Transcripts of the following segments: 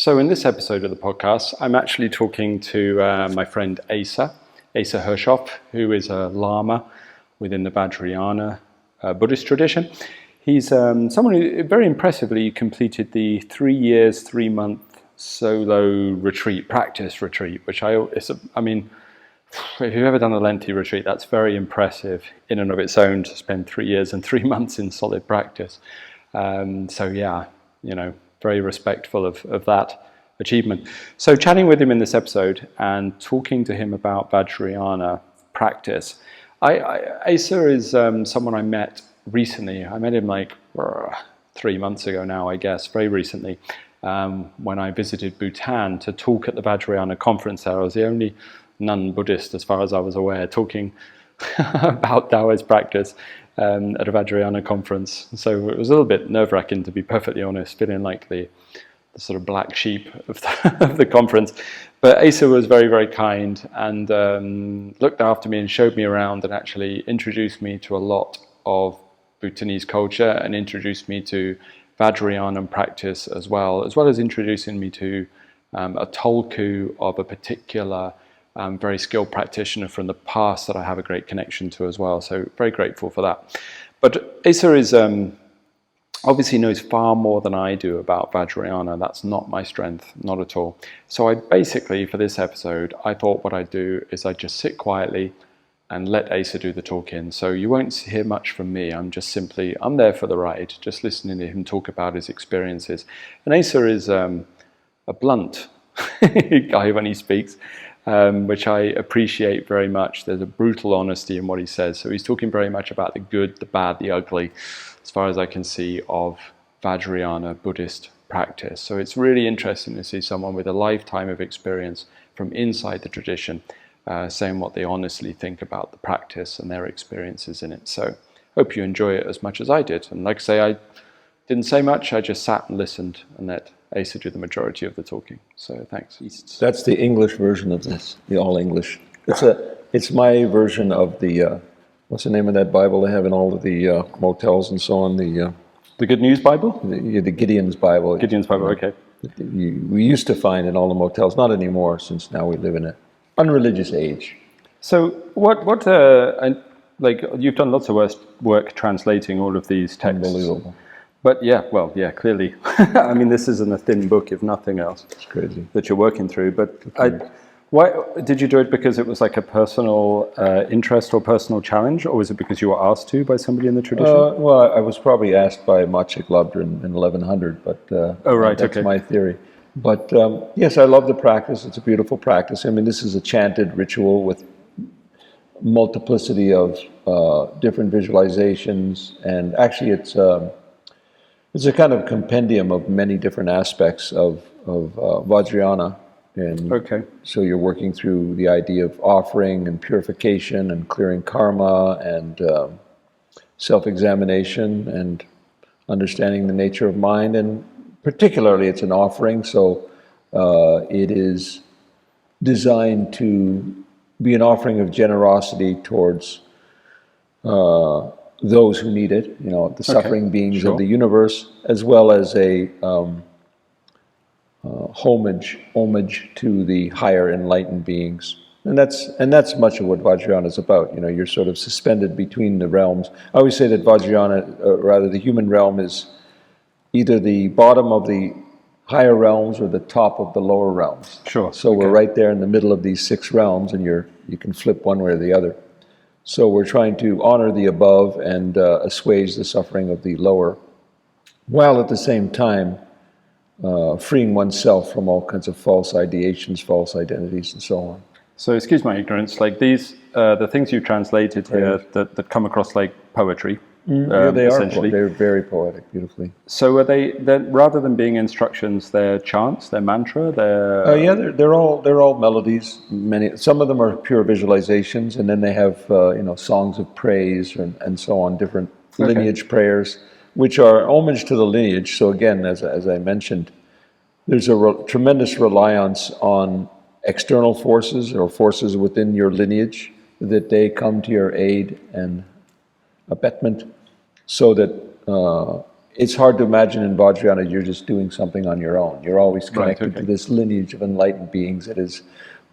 So in this episode of the podcast, I'm actually talking to my friend Asa Hershoff, who is a Lama within the Vajrayana Buddhist tradition. He's someone who very impressively completed the 3 years, 3 month solo retreat, practice retreat, which if you've ever done a lengthy retreat, that's very impressive in and of its own to spend 3 years and 3 months in solid practice. Very respectful of that achievement. So chatting with him in this episode and talking to him about Vajrayana practice. Asa is someone I met recently. I met him 3 months ago now, I guess, very recently, when I visited Bhutan to talk at the Vajrayana conference there. I was the only non-Buddhist, as far as I was aware, talking about Taoist practice at a Vajrayana conference. So it was a little bit nerve-wracking, to be perfectly honest, feeling like the sort of black sheep of the conference. But Asa was very, very kind and looked after me and showed me around and actually introduced me to a lot of Bhutanese culture and introduced me to Vajrayana practice as well as introducing me to a tulku of a particular very skilled practitioner from the past that I have a great connection to as well. So very grateful for that. But Asa is obviously knows far more than I do about Vajrayana. That's not my strength, not at all. So I basically, for this episode, I thought what I'd do is I'd just sit quietly and let Asa do the talking. So you won't hear much from me. I'm there for the ride, just listening to him talk about his experiences. And Asa is a blunt guy when he speaks, which I appreciate very much. There's a brutal honesty in what he says. So he's talking very much about the good, the bad, the ugly, as far as I can see, of Vajrayana Buddhist practice. So it's really interesting to see someone with a lifetime of experience from inside the tradition saying what they honestly think about the practice and their experiences in it. So hope you enjoy it as much as I did. And like I say, I didn't say much. I just sat and listened and let Asa do the majority of the talking. So thanks. That's the English version of this, the all English. It's my version of the what's the name of that Bible they have in all of the motels and so on? The Good News Bible? The Gideon's Bible. Gideon's Bible, okay. We used to find in all the motels, not anymore, since now we live in an unreligious age. So you've done lots of work translating all of these texts. Unbelievable. But clearly. I mean, this isn't a thin book, if nothing else. It's crazy. That you're working through. But why did you do it? Because it was like a personal interest or personal challenge, or was it because you were asked to by somebody in the tradition? Well, I was probably asked by Maciek Lubder in 1100, but that's my theory. But yes, I love the practice. It's a beautiful practice. I mean, this is a chanted ritual with multiplicity of different visualizations, and actually it's a kind of compendium of many different aspects of Vajrayana. And so you're working through the idea of offering and purification and clearing karma and self-examination and understanding the nature of mind. And particularly it's an offering, so it is designed to be an offering of generosity towards those who need it, the suffering beings of the universe, as well as a homage to the higher enlightened beings. And that's much of what Vajrayana is about. You're sort of suspended between the realms. I always say that Vajrayana, the human realm, is either the bottom of the higher realms or the top of the lower realms. Sure. So we're right there in the middle of these 6 realms, and you can flip one way or the other. So we're trying to honor the above and assuage the suffering of the lower, while at the same time freeing oneself from all kinds of false ideations, false identities, and so on. So excuse my ignorance, like these, the things you translated here that come across like poetry, yeah, they essentially. They're very poetic, beautifully. So are they, rather than being instructions, they're chants, they're mantra, they're all melodies. Some of them are pure visualizations, and then they have songs of praise and so on, different lineage prayers, which are homage to the lineage. So again, as I mentioned, there's a tremendous reliance on external forces or forces within your lineage, that they come to your aid and abetment, so that it's hard to imagine in Vajrayana you're just doing something on your own. You're always connected to this lineage of enlightened beings that is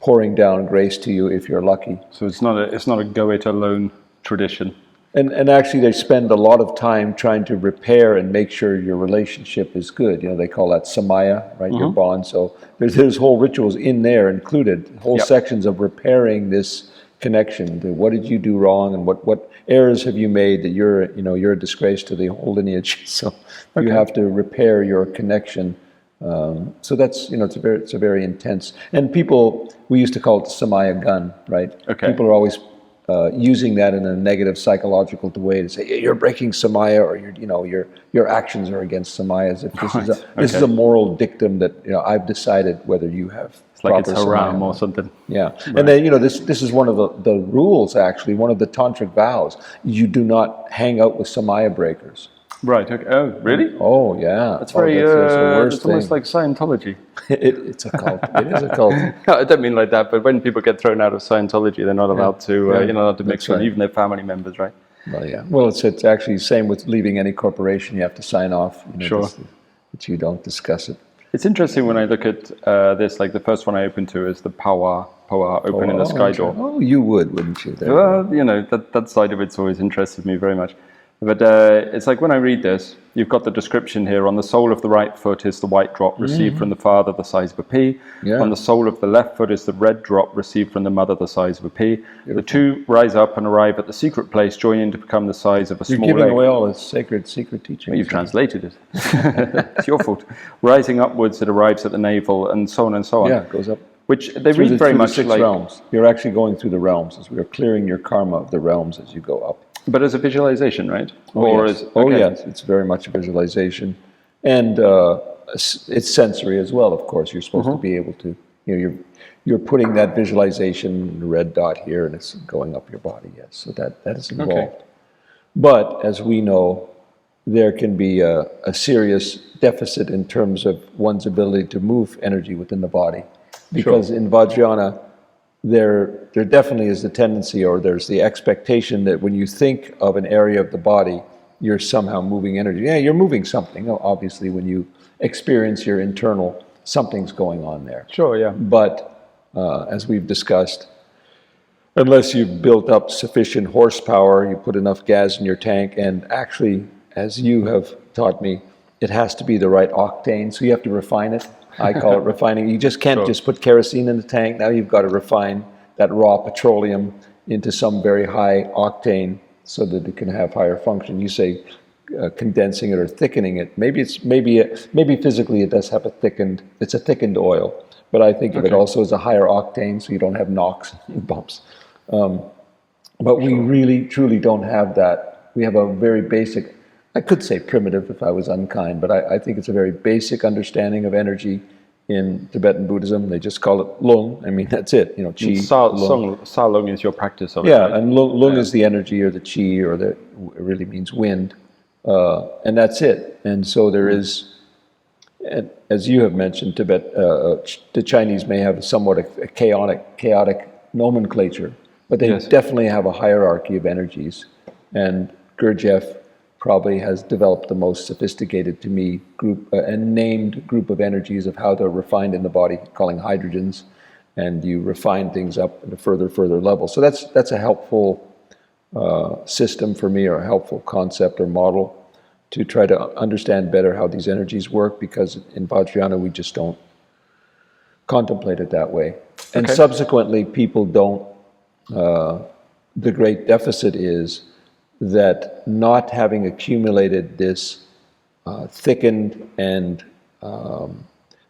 pouring down grace to you if you're lucky. So it's not a go it alone tradition. And actually they spend a lot of time trying to repair and make sure your relationship is good. You know, they call that samaya, right? Your bond. So there's whole rituals in there included, whole sections of repairing this connection. What did you do wrong, and what errors have you made that you're a disgrace to the whole lineage? So you have to repair your connection. So that's it's a very intense. And people, we used to call it the samaya gun, right? Okay. People are always using that in a negative psychological way to say you're breaking samaya, or your actions are against samaya, as if this is a moral dictum that I've decided whether you have. It's like it's haram or something. Yeah, right. And then this is one of the rules, actually, one of the tantric vows. You do not hang out with samaya breakers. Right. Okay. Oh, really? Oh, yeah. That's very. It's almost like Scientology. It's a cult. It is a cult. No, I don't mean like that, but when people get thrown out of Scientology, they're not allowed to. Not to mix with even their family members, right? Well, yeah. Well, it's actually the same with leaving any corporation. You have to sign off. Sure. That you don't discuss it. It's interesting when I look at this. Like the first one I opened to is the Powa opening the sky door. Oh, you wouldn't you? Well, that side of it's always interested me very much. But it's like when I read this, you've got the description here. On the sole of the right foot is the white drop received from the father, the size of a pea. Yeah. On the sole of the left foot is the red drop received from the mother, the size of a pea. Beautiful. The two rise up and arrive at the secret place, joining to become the size of a small egg. You're giving away all this secret teaching. Well, you've translated it. It's your fault. Rising upwards, it arrives at the navel, and so on and so on. Yeah, it goes up. Which they read very much like realms. You're actually going through the realms, as we are clearing your karma of the realms as you go up. But as a visualization, right? Yes, it's very much a visualization, and it's sensory as well. Of course, you're supposed to be able to. You're putting that visualization, the red dot here, and it's going up your body. Yes, so that is involved. Okay. But as we know, there can be a serious deficit in terms of one's ability to move energy within the body, because in Vajrayana, there definitely is the tendency, or there's the expectation, that when you think of an area of the body, you're somehow moving energy. Yeah, you're moving something. Obviously, when you experience your internal, something's going on there. Sure, yeah. But as we've discussed, unless you've built up sufficient horsepower, you put enough gas in your tank, and actually, as you have taught me, it has to be the right octane, so you have to refine it. I call it refining. You just can't just put kerosene in the tank. Now you've got to refine that raw petroleum into some very high octane so that it can have higher function. You say condensing it or thickening it. Maybe physically it does have a thickened oil, but I think of it also as a higher octane, so you don't have NOx bumps. But we really, truly don't have that. We have a very basic, I could say primitive if I was unkind, but I think it's a very basic understanding of energy in Tibetan Buddhism. They just call it lung. I mean, that's it. Qi. Sa lung is your practice of it. Yeah, right? And lung is the energy, or the qi, or it really means wind. And that's it. And so there is, as you have mentioned, the Chinese may have somewhat a chaotic nomenclature, but they definitely have a hierarchy of energies. And Gurdjieff probably has developed the most sophisticated, to me, group and named group of energies of how they're refined in the body, calling hydrogens, and you refine things up at a further level. So that's a helpful system for me, or a helpful concept or model to try to understand better how these energies work, because in Vajrayana we just don't contemplate it that way. And subsequently, people don't, the great deficit is that not having accumulated this thickened and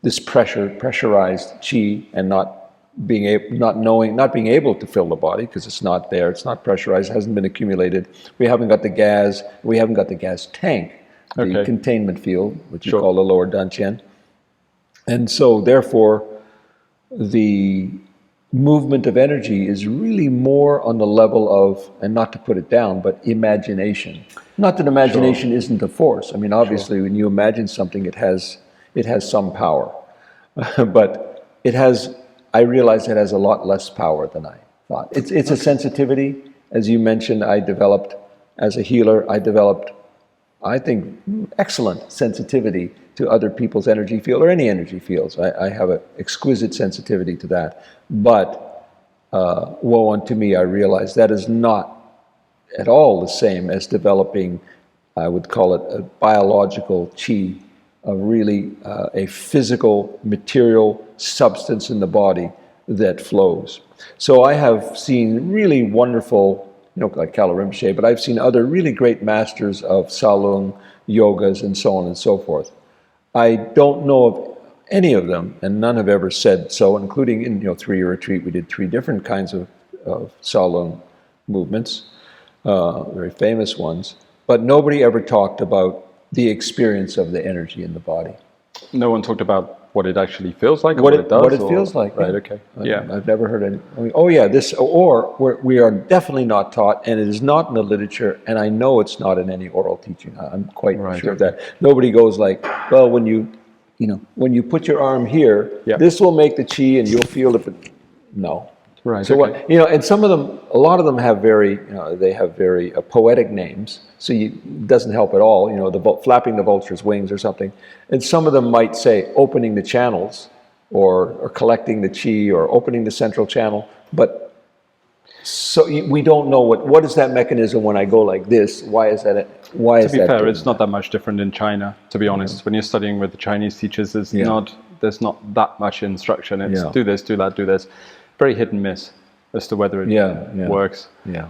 this pressurized qi, and not being able to fill the body because it's not there, it's not pressurized, it hasn't been accumulated. We haven't got the gas. We haven't got the gas tank, the containment field, which you call the lower dantian, and so therefore the movement of energy is really more on the level of, and not to put it down, but imagination. Not that imagination isn't a force. I mean, obviously, when you imagine something, it has some power, but it has. I realize it has a lot less power than I thought. It's a sensitivity, as you mentioned. I developed as a healer. I developed I think, excellent sensitivity to other people's energy field or any energy fields. I have an exquisite sensitivity to that. But woe unto me, I realize that is not at all the same as developing, I would call it a biological chi, a physical, material substance in the body that flows. So I have seen really wonderful, like Kala Rinpoche, but I've seen other really great masters of Salung, yogas, and so on and so forth. I don't know of any of them, and none have ever said so, including in 3-year retreat, we did 3 different kinds of Salung movements, very famous ones, but nobody ever talked about the experience of the energy in the body. No one talked about what it actually feels like, or what it does? What it feels like. Right, okay. Yeah. I've never heard any. We are definitely not taught, and it is not in the literature, and I know it's not in any oral teaching. I'm quite sure of that. Nobody goes like, well, when you put your arm here, this will make the chi and you'll feel it. No. Right. So and some of them, a lot of them have very poetic names. So it doesn't help at all. Flapping the vulture's wings or something. And some of them might say opening the channels, or collecting the chi, or opening the central channel. But so we don't know what is that mechanism when I go like this. Why is that? To be fair, it's not that much different in China. To be honest, when you're studying with the Chinese teachers, there's not that much instruction. It's do this, do that, do this. Very hit and miss as to whether it works. Yeah,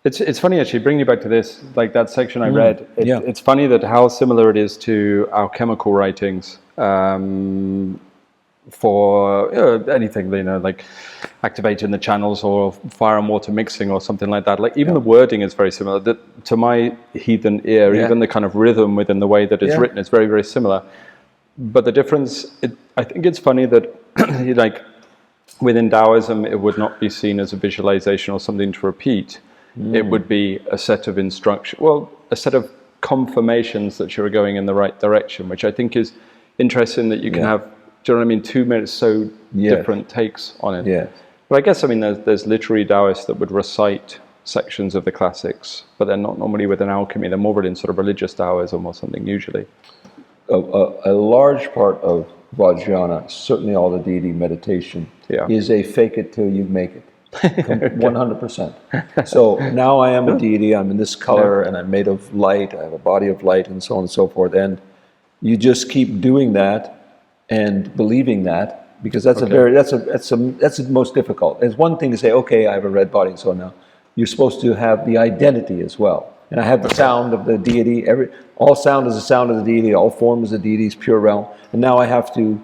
it's funny actually. Bringing you back to this, like that section I read. It's funny that how similar it is to our chemical writings for anything, like activating the channels or fire and water mixing or something like that. Like even the wording is very similar. To my heathen ear, even the kind of rhythm within the way that it's written is very, very similar. But the difference, I think it's funny that within Taoism, it would not be seen as a visualization or something to repeat. It would be a set of a set of confirmations that you're going in the right direction, which I think is interesting that you can have, do you know what I mean, 2 minutes so different takes on it. Yeah. But I guess, there's literary Taoists that would recite sections of the classics, but they're not normally within alchemy. They're more within sort of religious Taoism or something usually. A large part of Vajrayana, certainly all the deity meditation, is a fake it till you make it. 100%. So now I am a deity, I'm in this color, and I'm made of light, I have a body of light, and so on and so forth. And you just keep doing that and believing that, because that's the most difficult. It's one thing to say, okay, I have a red body, and so on. Now you're supposed to have the identity as well. And I have the sound of the deity. All sound is the sound of the deity. All form is the deity's pure realm. And now I have to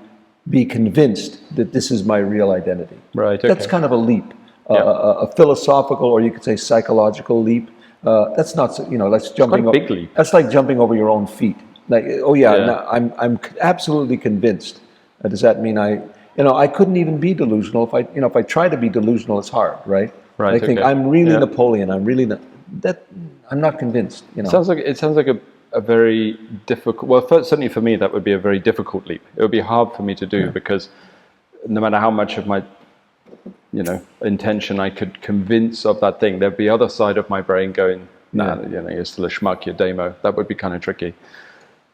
be convinced that this is my real identity. Right. Okay. That's kind of a leap, a philosophical, or you could say psychological leap. That's not, that's jumping. It's quite a big leap. That's like jumping over your own feet. Like, now I'm absolutely convinced. Does that mean I couldn't even be delusional if I try to be delusional? It's hard, right? Right. I think I'm really Napoleon. I'm really I'm not convinced. It sounds like a very difficult. Well, certainly for me, that would be a very difficult leap. It would be hard for me to do because no matter how much of my, intention I could convince of that thing, there'd be other side of my brain going, nah, you're still a schmuck, you're Damo. That would be kind of tricky.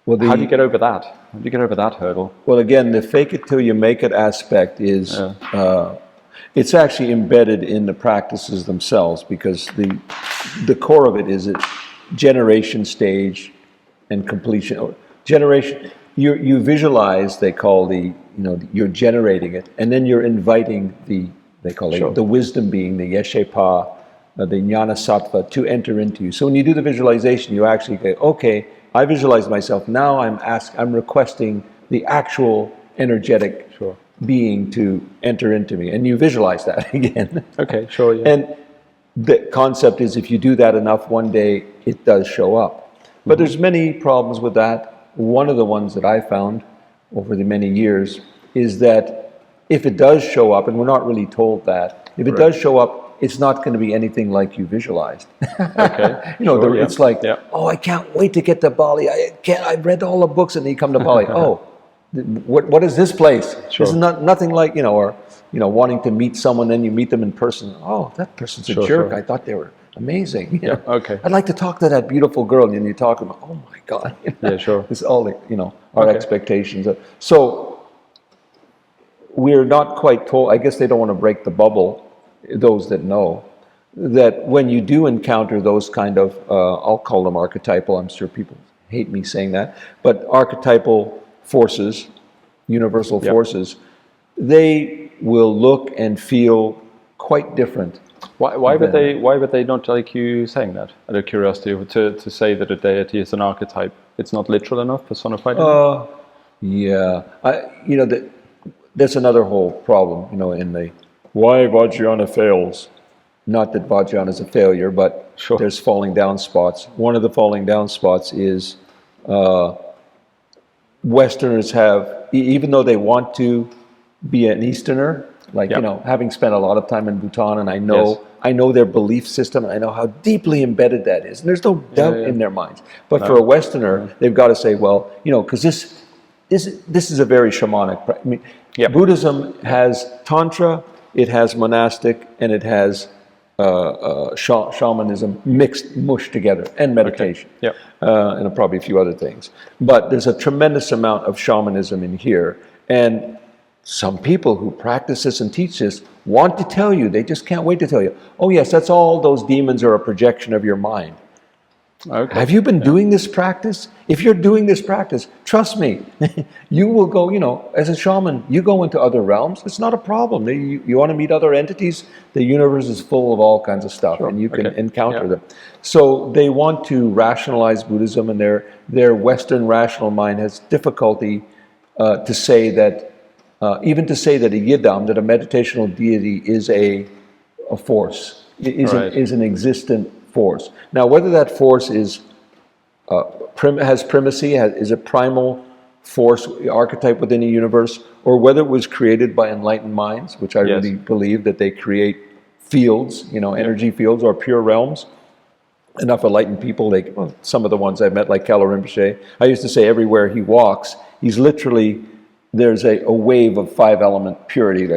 Well, how do you get over that? How do you get over that hurdle? Well, again, the fake it till you make it aspect is. It's actually embedded in the practices themselves, because the core of it is generation stage and completion. Or generation, you visualize, they call you're generating it, and then you're inviting the wisdom being, the Yeshe-pa, the Jnana Sattva, to enter into you. So when you do the visualization, you actually go, okay, I visualize myself. Now I'm requesting the actual energetic being to enter into me, and you visualize that again. Okay, sure. Yeah. And the concept is, if you do that enough, one day it does show up. But there's many problems with that. One of the ones that I found over the many years is that if it does show up, and we're not really told that, if it does show up, it's not going to be anything like you visualized. Okay. It's like, oh, I can't wait to get to Bali. I've read all the books, and then you come to Bali. Oh, what is this place? Sure. This is nothing like, wanting to meet someone, then you meet them in person. Oh, that person's a jerk. I thought they were amazing. You know? Okay. I'd like to talk to that beautiful girl, and you talk about, oh my God. Yeah, sure. It's all, our expectations. So we're not quite told, I guess they don't want to break the bubble, those that know, that when you do encounter those kind of, I'll call them archetypal, I'm sure people hate me saying that, but archetypal forces, universal forces, they will look and feel quite different. Why would they not like you saying that? Out of curiosity, to say that a deity is an archetype, it's not literal enough, personified enough? Yeah. There's another whole problem, in the why Vajrayana fails. Not that Vajrayana is a failure, but there's falling down spots. One of the falling down spots is Westerners have, even though they want to be an Easterner, like, having spent a lot of time in Bhutan, and I know their belief system, and I know how deeply embedded that is. And there's no doubt in their minds. But for a Westerner, they've got to say, well, because this is a very shamanic. I mean, Buddhism has Tantra, it has monastic, and it has shamanism mushed together, and meditation, and probably a few other things. But there's a tremendous amount of shamanism in here, and some people who practice this and teach this want to tell you, they just can't wait to tell you, oh yes, that's all those demons are a projection of your mind. Okay. Have you been doing this practice? If you're doing this practice, trust me, you will go, as a shaman, you go into other realms. It's not a problem. You want to meet other entities, the universe is full of all kinds of stuff, and you can encounter them. So they want to rationalize Buddhism, and their Western rational mind has difficulty to say that, even to say that a yidam, that a meditational deity is a force, is an existent force. Now, whether that force is has primacy, is a primal force, archetype within a universe, or whether it was created by enlightened minds, which I really believe that they create fields, energy fields or pure realms. Enough enlightened people, some of the ones I've met, like Kala Rinpoche, I used to say everywhere he walks, he's literally, there's a wave of 5-element purity.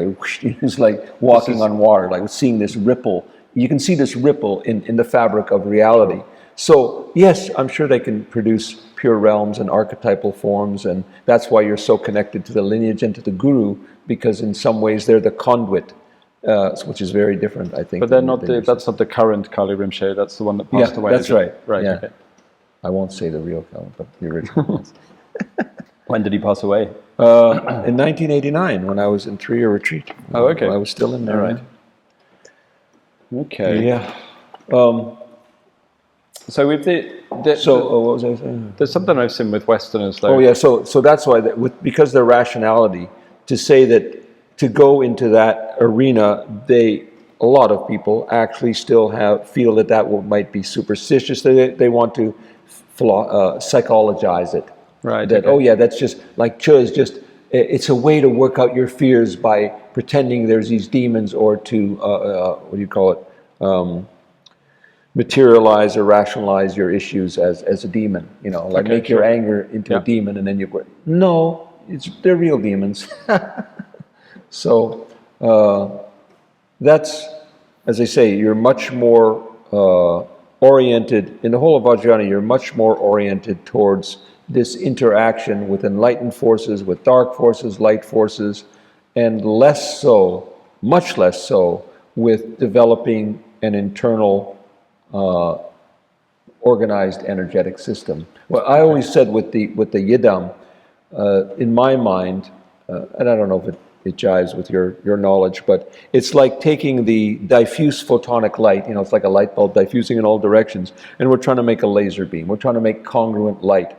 He's like walking on water, like seeing this ripple. You can see this ripple in the fabric of reality. So yes, I'm sure they can produce pure realms and archetypal forms, and that's why you're so connected to the lineage and to the guru, because in some ways they're the conduit, which is very different, I think. But they're not that's not the current Kali Rinpoche, that's the one that passed away. That's right. Right. Yeah. Okay. I won't say the real Kali, but the original. When did he pass away? In 1989, when I was in 3-year retreat. Oh, okay. I was still in there. Right. Okay. Yeah. So with what was I saying? There's something I've seen with Westerners, though. Oh yeah. So that's why because their rationality, to say that to go into that arena, a lot of people actually still feel that might be superstitious. They want to psychologize it. Right. That that's just like Cha is just. It's a way to work out your fears by pretending there's these demons, or to what do you call it? Materialize or rationalize your issues as a demon. Make your anger into a demon, and then you go. No, they're real demons. So that's, as I say, you're much more oriented in the whole of Vajrayana. You're much more oriented towards this interaction with enlightened forces, with dark forces, light forces, and much less so, with developing an internal organized energetic system. Well, I always said with the yidam, in my mind, and I don't know if it jives with your knowledge, but it's like taking the diffuse photonic light, it's like a light bulb diffusing in all directions, and we're trying to make a laser beam. We're trying to make congruent light,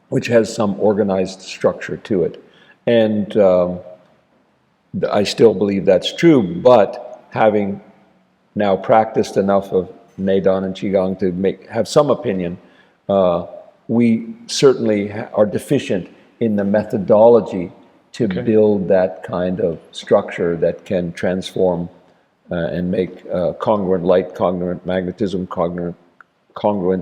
which has some organized structure to it. And I still believe that's true, but having now practiced enough of Neidan and Qigong to have some opinion, we certainly are deficient in the methodology to build that kind of structure that can transform and make congruent light, congruent magnetism, congruent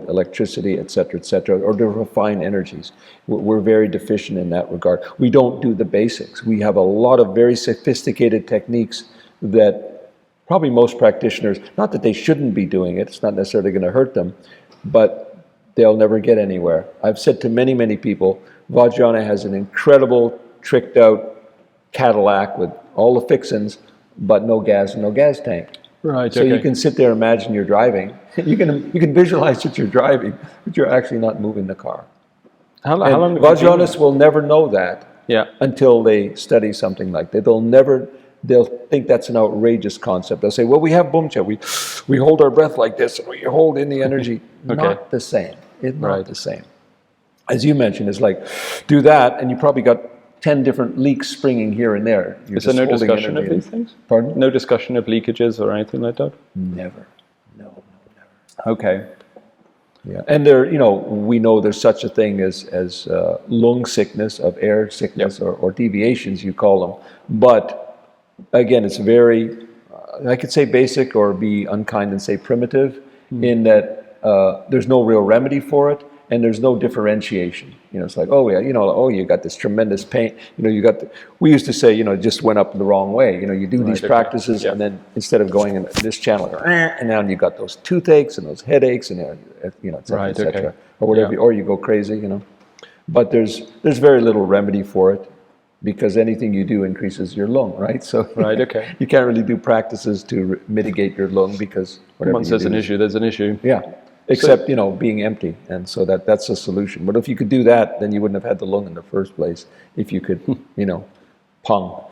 electricity, etc., or to refine energies. We're very deficient in that regard. We don't do the basics. We have a lot of very sophisticated techniques that probably most practitioners, not that they shouldn't be doing it, it's not necessarily going to hurt them, but they'll never get anywhere. I've said to many, many people, Vajrayana has an incredible, tricked out Cadillac with all the fixins, but no gas and no gas tank. Right. So you can sit there and imagine you're driving. You can visualize that you're driving, but you're actually not moving the car. How long? Vajrayanists will never know that Yeah. until they study something like that. They'll think that's an outrageous concept. They'll say, well, we have bumcha. We hold our breath like this, and we hold in the energy. Okay. Not the same. It's not the same. As you mentioned, it's like, do that, and you probably got 10 different leaks springing here and there. Is there no discussion of these things? Pardon? No discussion of leakages or anything like that? Never. No, never. Okay. Yeah, and we know there's such a thing as lung sickness, of air sickness, or deviations, you call them. But again, it's very, I could say basic or be unkind and say primitive, in that there's no real remedy for it, and there's no differentiation. It's like, oh yeah, you got this tremendous pain. We used to say, it just went up the wrong way. You do these practices, and then instead of going in this channel, and now you got those toothaches and those headaches, and et cetera, et cetera, or whatever, or you go crazy. But there's very little remedy for it, because anything you do increases your lung, right? So you can't really do practices to mitigate your lung, because whatever once there's an issue, there's an issue. Yeah. Except, being empty. And so that's a solution. But if you could do that, then you wouldn't have had the lung in the first place, if you could, pong.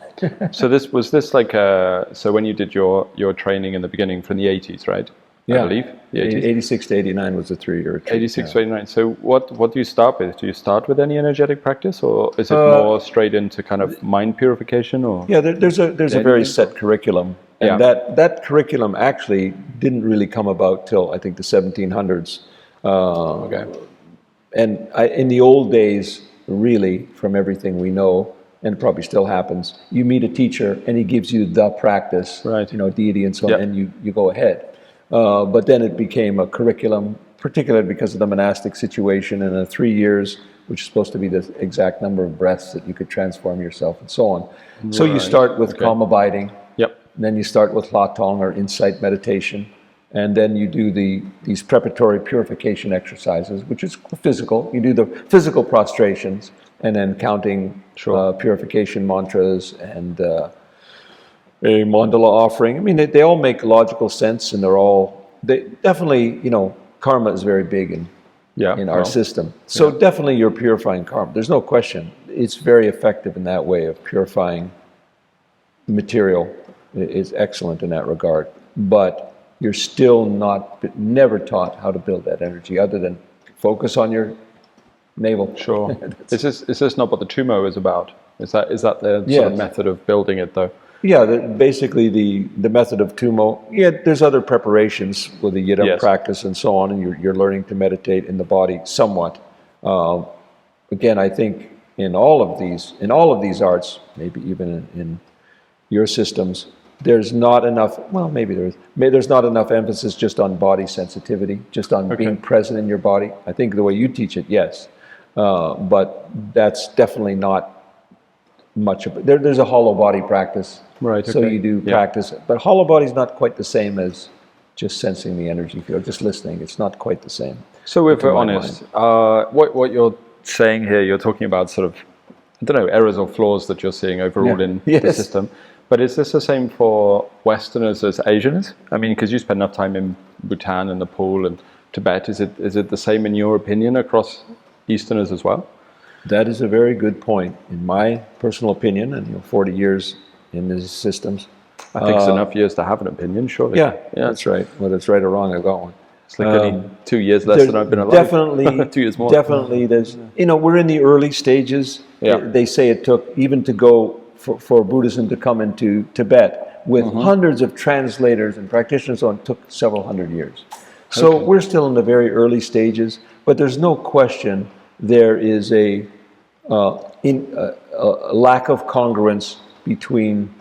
So was this like, so when you did your training in the beginning from the 80s, right? Yeah. I believe. The 80s? 86 to 89 was a 3-year retreat. 86 to 89. So what do you start with? Do you start with any energetic practice, or is it more straight into kind of mind purification? Or yeah, there's a very set curriculum. And that curriculum actually didn't really come about till, I think, the 1700s. And in the old days, really, from everything we know, and it probably still happens, you meet a teacher and he gives you the practice, deity and so on, and you go ahead. But then it became a curriculum, particularly because of the monastic situation, and 3 years, which is supposed to be the exact number of breaths that you could transform yourself and so on. So you start with calm abiding. Then you start with latong, or insight meditation, and then you do these preparatory purification exercises, which is physical. You do the physical prostrations, and then counting purification mantras and a mandala offering. I mean, they all make logical sense, and they definitely, karma is very big in our system. So definitely you're purifying karma. There's no question. It's very effective in that way of purifying material. Is excellent in that regard, but you're still never taught how to build that energy, other than focus on your navel. Sure. Is this not what the tumo is about? Is that the sort of method of building it, though? Yeah, basically the method of tumo. Yeah, there's other preparations with the yidam practice and so on, and you're learning to meditate in the body somewhat. Again, I think in all of these arts, maybe even in your systems, there's not enough, well, maybe there's not enough emphasis just on body sensitivity, just on being present in your body. I think the way you teach it, yes. But that's definitely not much of it. There's a hollow body practice. Right. So you do practice it. But hollow body is not quite the same as just sensing the energy field, just listening. It's not quite the same. So if we're honest, what you're saying here, you're talking about sort of, I don't know, errors or flaws that you're seeing overall in the system. But is this the same for Westerners as Asians? I mean, because you spend enough time in Bhutan and Nepal and Tibet, is it the same in your opinion across Easterners as well? That is a very good point. In my personal opinion, and 40 years in these systems, I think it's enough years to have an opinion, surely. Yeah, that's right. Whether it's right or wrong, I've got one. It's like only 2 years less than I've been alive. Definitely, 2 years more. Definitely, there's, we're in the early stages. Yeah. They say it took, even to go for Buddhism to come into Tibet, with hundreds of translators and practitioners on, took several hundred years. So we're still in the very early stages, but there's no question there is a lack of congruence between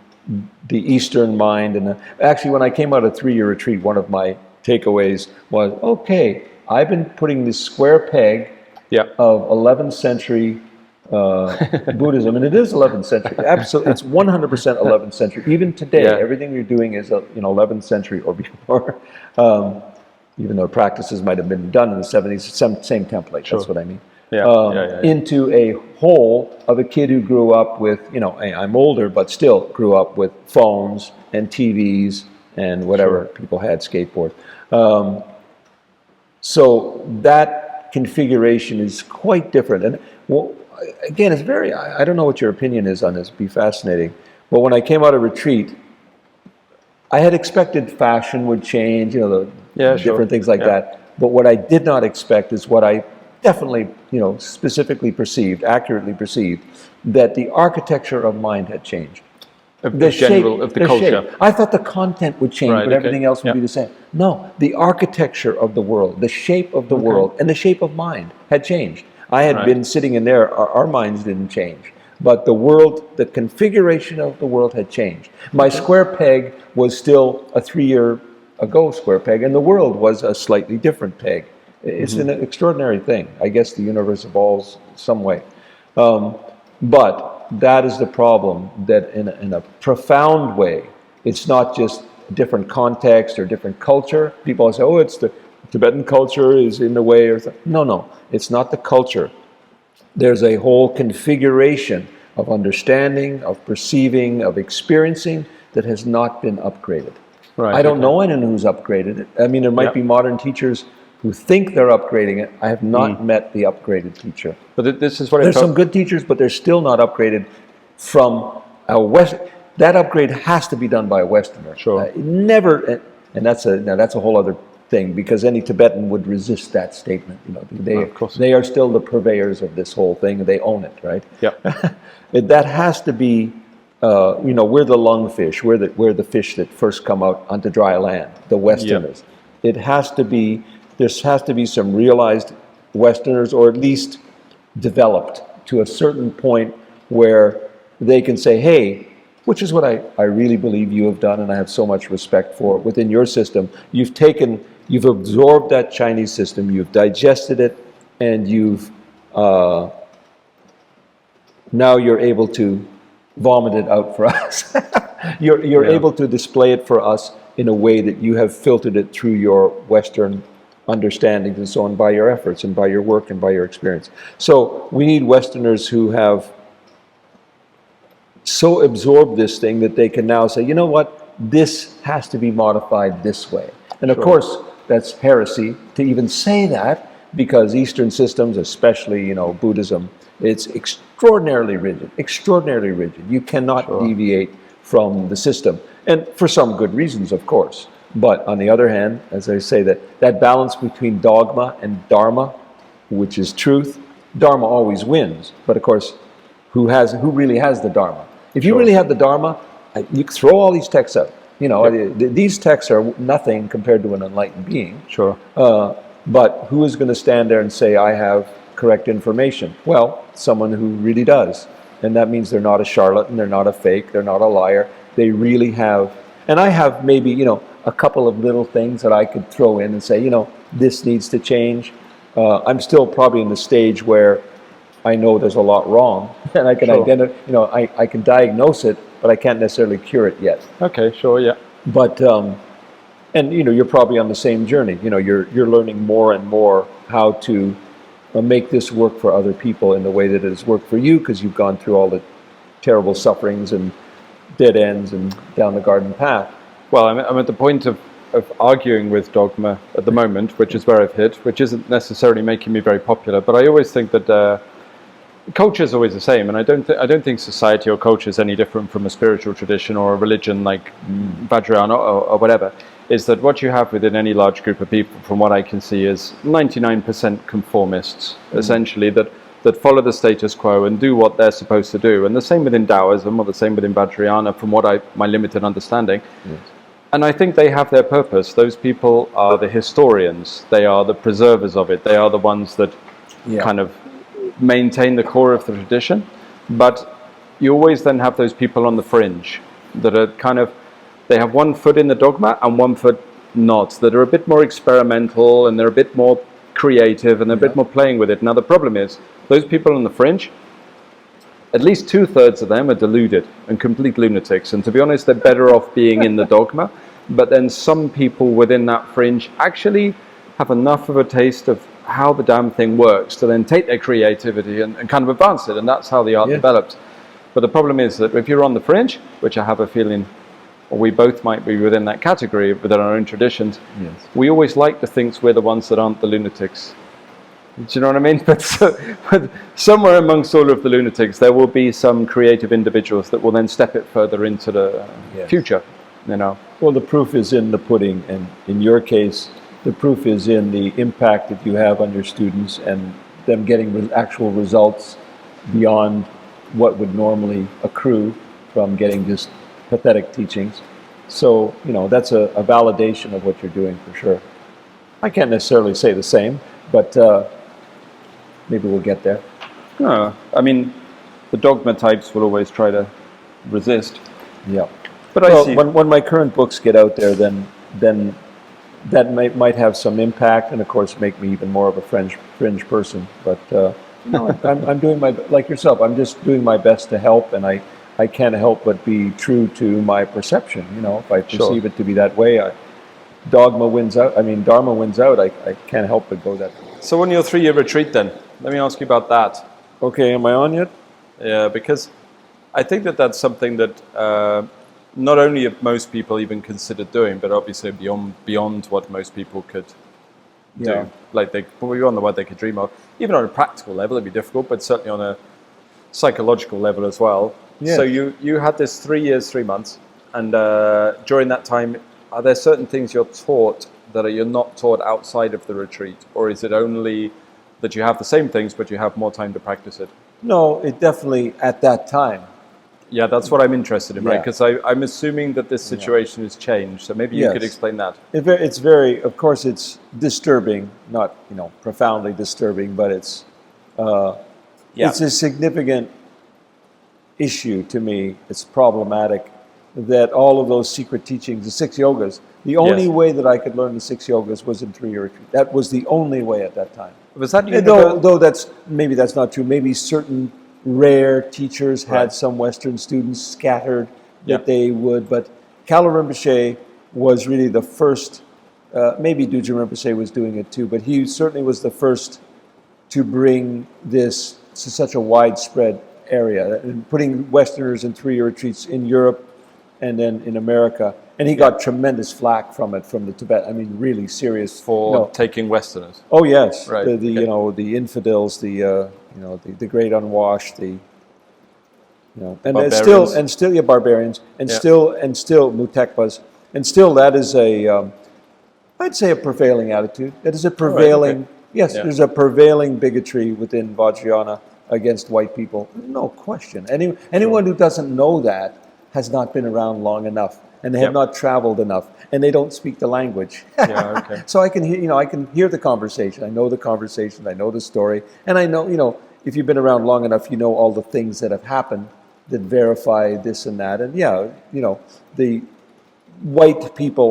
the Eastern mind and actually, when I came out of 3-year retreat, one of my takeaways was, okay, I've been putting this square peg of 11th century Buddhism, and it is 11th century. Absolutely, it's 100% 11th century. Even today, everything you're doing is 11th century or before. Even though practices might have been done in the 70s, same template. That's what I mean. Into a whole of a kid who grew up with, I'm older, but still grew up with phones and TVs and whatever people had, skateboard. So that configuration is quite different. And again, it's very, I don't know what your opinion is on this, it'd be fascinating. But when I came out of retreat, I had expected fashion would change, different things like that. But what I did not expect is what I definitely, specifically perceived, accurately perceived, that the architecture of mind had changed. The general, of the culture. Shape. I thought the content would change, but everything else would be the same. No, the architecture of the world, the shape of the world, and the shape of mind had changed. I had been sitting in there, our minds didn't change. But the world, the configuration of the world had changed. My square peg was still a 3-year ago square peg, and the world was a slightly different peg. It's an extraordinary thing. I guess the universe evolves some way. But that is the problem, that in a profound way, it's not just different context or different culture. People say, oh, it's the Tibetan culture is in the way. Or no, it's not the culture. There's a whole configuration of understanding, of perceiving, of experiencing that has not been upgraded. I don't know anyone who's upgraded it. I mean, there might be modern teachers who think they're upgrading it. I have not met the upgraded teacher. But this is what there's some good teachers, but they're still not upgraded from a West. That upgrade has to be done by a Westerner. Never, and that's a whole other thing, because any Tibetan would resist that statement. They are still the purveyors of this whole thing. They own it, right? That has to be. We're the lungfish. We're the fish that first come out onto dry land. The Westerners. It has to be. There has to be some realized Westerners, or at least developed to a certain point where they can say, hey, which is what I really believe you have done, and I have so much respect for within your system. You've absorbed that Chinese system, you've digested it, and now you're able to vomit it out for us. You're able to display it for us in a way that you have filtered it through your Western understandings and so on, by your efforts and by your work and by your experience. So we need Westerners who have so absorbed this thing that they can now say, you know what, this has to be modified this way. And of course, that's heresy to even say that, because Eastern systems, especially Buddhism, it's extraordinarily rigid. You cannot deviate from the system, and for some good reasons, of course. But on the other hand, as I say, that balance between dogma and dharma, which is truth, dharma always wins. But of course, who really has the dharma? If you really have the dharma, you throw all these texts out. These texts are nothing compared to an enlightened being. But who is going to stand there and say, I have correct information? Well, someone who really does. And that means they're not a charlatan, they're not a fake, they're not a liar. They really have. And I have maybe, a couple of little things that I could throw in and say, this needs to change. I'm still probably in the stage where I know there's a lot wrong, and I can identify, I can diagnose it, but I can't necessarily cure it yet. But and you're probably on the same journey. You're learning more and more how to make this work for other people in the way that it has worked for you, because you've gone through all the terrible sufferings and dead ends and down the garden path. Well, I'm at the point of arguing with dogma at the moment, which is where I've hit, which isn't necessarily making me very popular. But I always think that culture is always the same, and I don't think society or culture is any different from a spiritual tradition or a religion like Vajrayana or whatever. Is that what you have within any large group of people, from what I can see, is 99% conformists, essentially, that follow the status quo and do what they're supposed to do. And the same within Taoism, or the same within Vajrayana, from my limited understanding. And I think they have their purpose. Those people are the historians. They are the preservers of it. They are the ones that kind of maintain the core of the tradition. But you always then have those people on the fringe that are kind of, they have one foot in the dogma and one foot not, that are a bit more experimental, and they're a bit more creative, and they're a bit more playing with it. Now the problem is, those people on the fringe, at least 2/3 of them are deluded and complete lunatics. And to be honest, they're better off being in the dogma. But then some people within that fringe actually have enough of a taste of how the damn thing works to then take their creativity and kind of advance it. And that's how the art develops. But the problem is that if you're on the fringe, which I have a feeling, or we both might be within that category within our own traditions, we always like to think we're the ones that aren't the lunatics. Do you know what I mean? But somewhere amongst all of the lunatics, there will be some creative individuals that will then step it further into the future, you know. Well, the proof is in the pudding, and in your case, the proof is in the impact that you have on your students and them getting actual results beyond what would normally accrue from getting just pathetic teachings. So, you know, that's a validation of what you're doing for sure. I can't necessarily say the same, but maybe we'll get there. No, I mean, the dogma types will always try to resist. Yeah. But well, I see. When my current books get out there, then that might have some impact, and of course make me even more of a fringe person. But no, I'm doing like yourself. I'm just doing my best to help, and I can't help but be true to my perception. You know, if I perceive it to be that way, Dharma wins out. I can't help but go that way. So on your 3-year retreat then, let me ask you about that. Okay, am I on yet? Yeah, because I think that's something that not only have most people even considered doing, but obviously beyond what most people could do. Like beyond what they could dream of. Even on a practical level, it'd be difficult, but certainly on a psychological level as well. Yes. So you had this 3 years, 3 months, and during that time, are there certain things you're taught that you're not taught outside of the retreat? Or is it only that you have the same things, but you have more time to practice it? No, it definitely at that time. Yeah, that's what I'm interested in, right? Because I'm assuming that this situation has changed. So maybe you could explain that. It's very, of course, it's disturbing, not profoundly disturbing, but it's a significant issue to me. It's problematic that all of those secret teachings, the 6 yogas, the only way that I could learn the 6 yogas was in 3-year retreat. That was the only way at that time. Was that though that's not true. Maybe certain rare teachers had some Western students scattered that they would, but Kala Rinpoche was really the first, maybe Dujin Rinpoche was doing it too, but he certainly was the first to bring this to such a widespread area, and putting Westerners in 3-year retreats in Europe and then in America. And he got tremendous flack from it, from the Tibet. I mean, really serious for taking Westerners. Oh yes, right. The infidels, the great unwashed, and barbarians. still barbarians, and still Mutekpas, and still that is I'd say a prevailing attitude. That is a prevailing there's a prevailing bigotry within Vajrayana against white people, no question. Anyone who doesn't know that has not been around long enough, and they have not traveled enough, and they don't speak the language. So I can hear the conversation. I know the conversation. I know the story, and I know if you've been around long enough, you know all the things that have happened that verify this and that. And the white people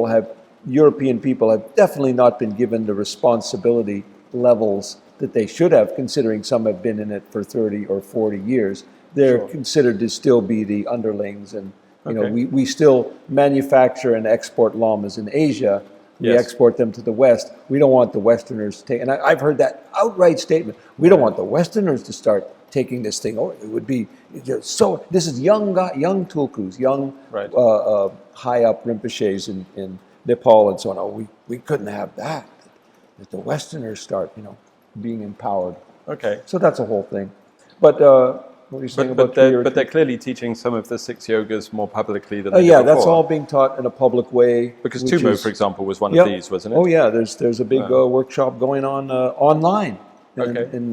European people have definitely not been given the responsibility levels that they should have, considering some have been in it for 30 or 40 years. They're considered to still be the underlings, and we still manufacture and export lamas in Asia. We export them to the West. We don't want the Westerners to take, and I've heard that outright statement. We don't want the Westerners to start taking this thing. Oh, it would be so. This is young tulkus, young high up Rinpoches in Nepal and so on. Oh, we couldn't have that. That the Westerners start, being empowered. Okay. So that's a whole thing. But what were you saying about but they're clearly teaching some of the 6 yogas more publicly than they did before. That's all being taught in a public way. Because Tumo, for example, was one of these, wasn't it? Oh yeah, there's a big workshop going on online. In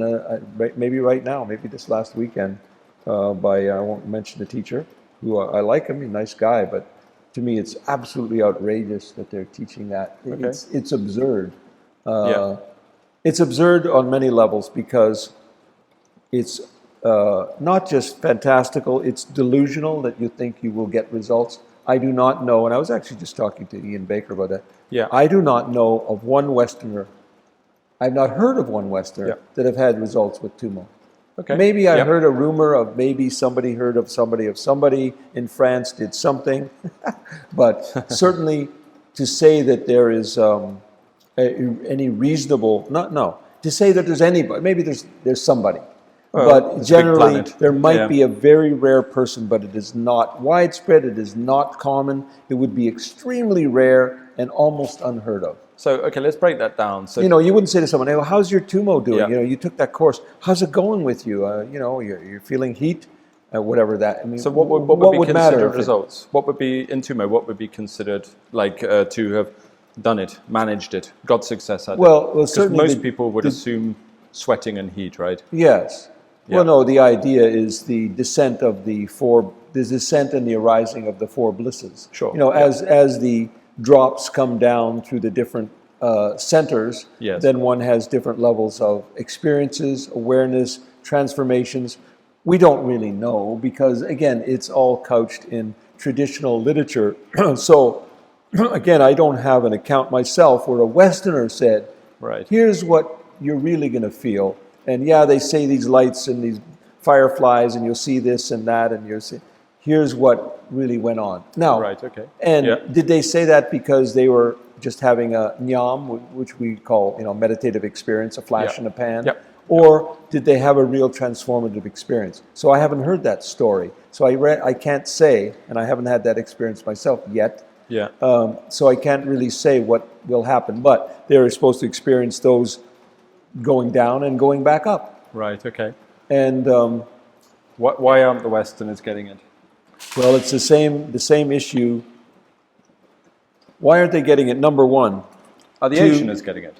maybe right now, maybe this last weekend, by I won't mention the teacher, who I like him, he's a nice guy, but to me it's absolutely outrageous that they're teaching that. It's absurd. It's absurd on many levels, because it's not just fantastical, it's delusional that you think you will get results. I do not know, and I was actually just talking to Ian Baker about that. I do not know of one Westerner, I've not heard of one Westerner that have had results with Tumo. Okay. Maybe I Yep. heard a rumor of maybe somebody heard of somebody in France did something, but certainly to say that there is any reasonable, to say that there's anybody, maybe there's somebody, Well, but it's a big generally planet. there might Yeah. be a very rare person, but it is not widespread, it is not common, it would be extremely rare and almost unheard of. So, okay, let's break that down. So, You know, you wouldn't say to someone, "Hey, well, how's your tumo doing? Yeah. You know, you took that course. How's it going with you? You know, you're feeling heat, whatever that." I mean, so what would be matter? considered results? What would be, in Tumo, what would be considered like to have done it, managed it, got success at it? Well, Because certainly most people would assume sweating and heat, right? Yes. Yeah. Well, no. The idea is the descent of the descent and the arising of the four blisses. Sure. You know, Yeah. as the drops come down through the different centers, Yes. then one has different levels of experiences, awareness, transformations. We don't really know because, again, it's all couched in traditional literature. So, again, I don't have an account myself where a Westerner said, Right. here's what you're really going to feel. And yeah, they say these lights and these fireflies and you'll see this and that and you'll see, here's what really went on. Now, Right, okay. and Yeah. did they say that because they were just having a nyam, which we call, you know, meditative experience, a flash Yeah. in a pan? Yep. Or did they have a real transformative experience? So I haven't heard that story. So I can't say, and I haven't had that experience myself yet. Yeah. So I can't really say what will happen. But they're supposed to experience those going down and going back up. Right, okay. And Why aren't the Westerners getting it? well, it's the same issue. Why aren't they getting it? Number one, Are the To- Asianers getting it?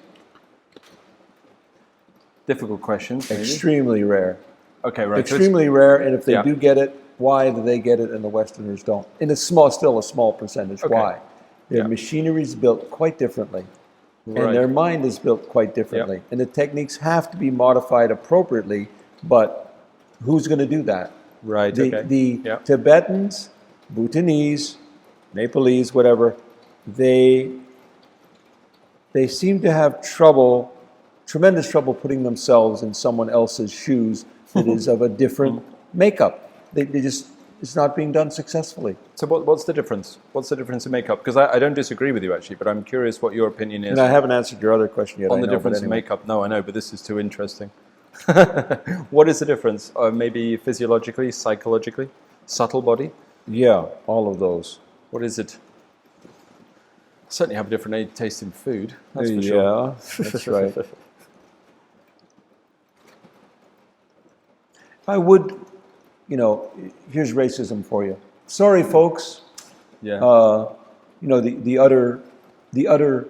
Difficult question. maybe. extremely rare. Okay, right. so it's- Extremely rare, and if they Yeah. do get it, why do they get it and the Westerners don't? And it's still a small percentage. Okay. Why? Their Yeah. machinery is built quite differently, Right. and their mind is built quite differently, and the techniques have to be modified appropriately. But who's going to do that? Right, The, okay. the Yeah. Tibetans, Bhutanese, Nepalese, whatever, they seem to have tremendous trouble putting themselves in someone else's shoes that is of a different makeup. They just, it's not being done successfully. So what's the difference? What's the difference in makeup? Because I don't disagree with you, actually, but I'm curious what your opinion is And I haven't answered your other question yet. on I the know, but difference in anyway. makeup. No, I know, but this is too interesting. What is the difference? Maybe physiologically, psychologically? Subtle body? Yeah, all of those. What is it? Certainly have a different taste in food, that's for sure. Yeah, that's right. I would, you know, here's racism for you. Sorry, folks. Yeah. You know, the utter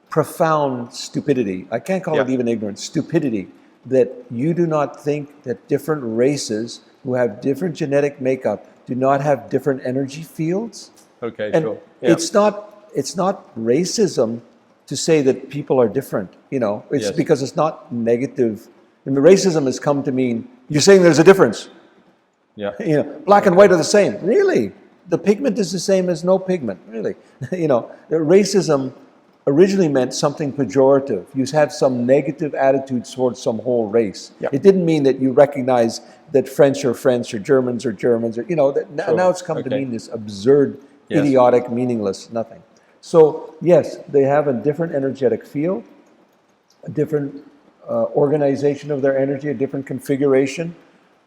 profound stupidity. I can't call it Yeah. even ignorance. Stupidity that you do not think that different races who have different genetic makeup do not have different energy fields. Okay, And sure. Yeah. it's not racism to say that people are different. You know, it's Yes. because it's not negative. And the racism has come to mean you're saying there's a difference. Yeah. You know, black and white are the same. Really? The pigment is the same as no pigment. Really? You know, racism originally meant something pejorative. You had some negative attitude towards some whole race. Yeah. It didn't mean that you recognize that French or Germans or Germans, or, you know, that Sure. now it's come to Okay. mean this absurd, Yes. idiotic, meaningless nothing. So, yes, they have a different energetic field, a different organization of their energy, a different configuration.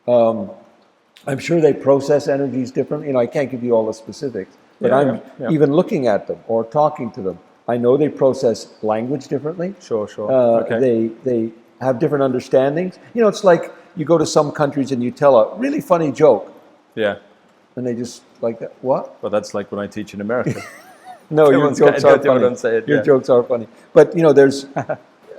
I'm sure they process energies differently. You know, I can't give you all the specifics, but Yeah, yeah. even looking at them or talking to them, I know they process language differently. Sure. Okay. They have different understandings. You know, it's like you go to some countries and you tell a really funny joke, Yeah. and they just like that. What? Well, that's like when I teach in America. No, your Everyone's jokes got- are funny. don't say it, Your yeah. jokes are funny. But you know, there's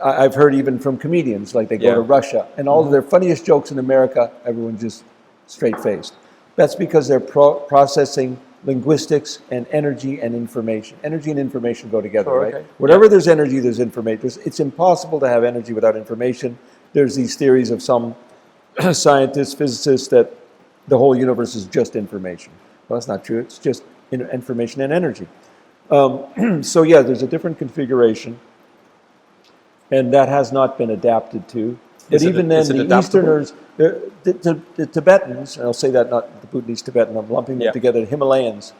I've heard even from comedians, like they go Yeah. to Russia, and all of their funniest jokes in America, everyone's just straight-faced. That's because they're processing linguistics and energy and information. Energy and information go together, Sure, right? okay. Wherever there's energy, there's information. It's impossible to have energy without information. There's these theories of some scientists, physicists, that the whole universe is just information. Well, that's not true. It's just information and energy. So yeah, there's a different configuration, and that has not been adapted to. But even then, the Easterners, the Tibetans, and I'll say that not the Bhutanese Tibetan, I'm lumping them together, the Himalayans,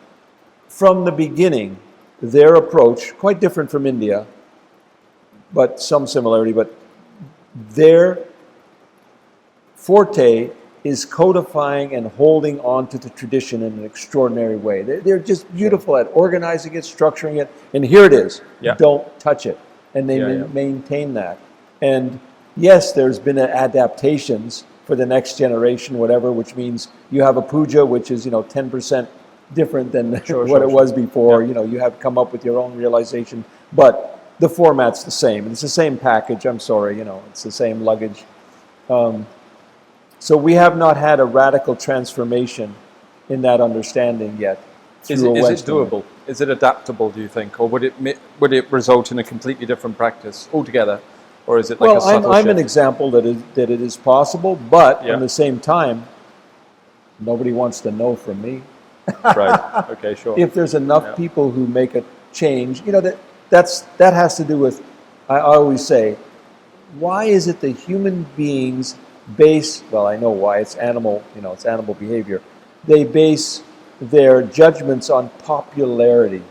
from the beginning, their approach, quite different from India, but some similarity, but their forte is codifying and holding on to the tradition in an extraordinary way. They're just beautiful at organizing it, structuring it, and here it is. Don't touch it. And they maintain that. And yes, there's been adaptations for the next generation, whatever, which means you have a puja, which is 10% different than what it was before. You have come up with your own realization, but the format's the same. It's the same package. I'm sorry, it's the same luggage. So we have not had a radical transformation in that understanding yet. Is it doable? Is it adaptable, do you think? Or would it result in a completely different practice altogether? Or is it like a subtle I'm shift? an example that it is possible, but at the same time, nobody wants to know from me. Right, okay, sure. If there's enough people who make a change, that has to do with, I always say, why is it that human beings I know why, it's animal behavior. They base their judgments on popularity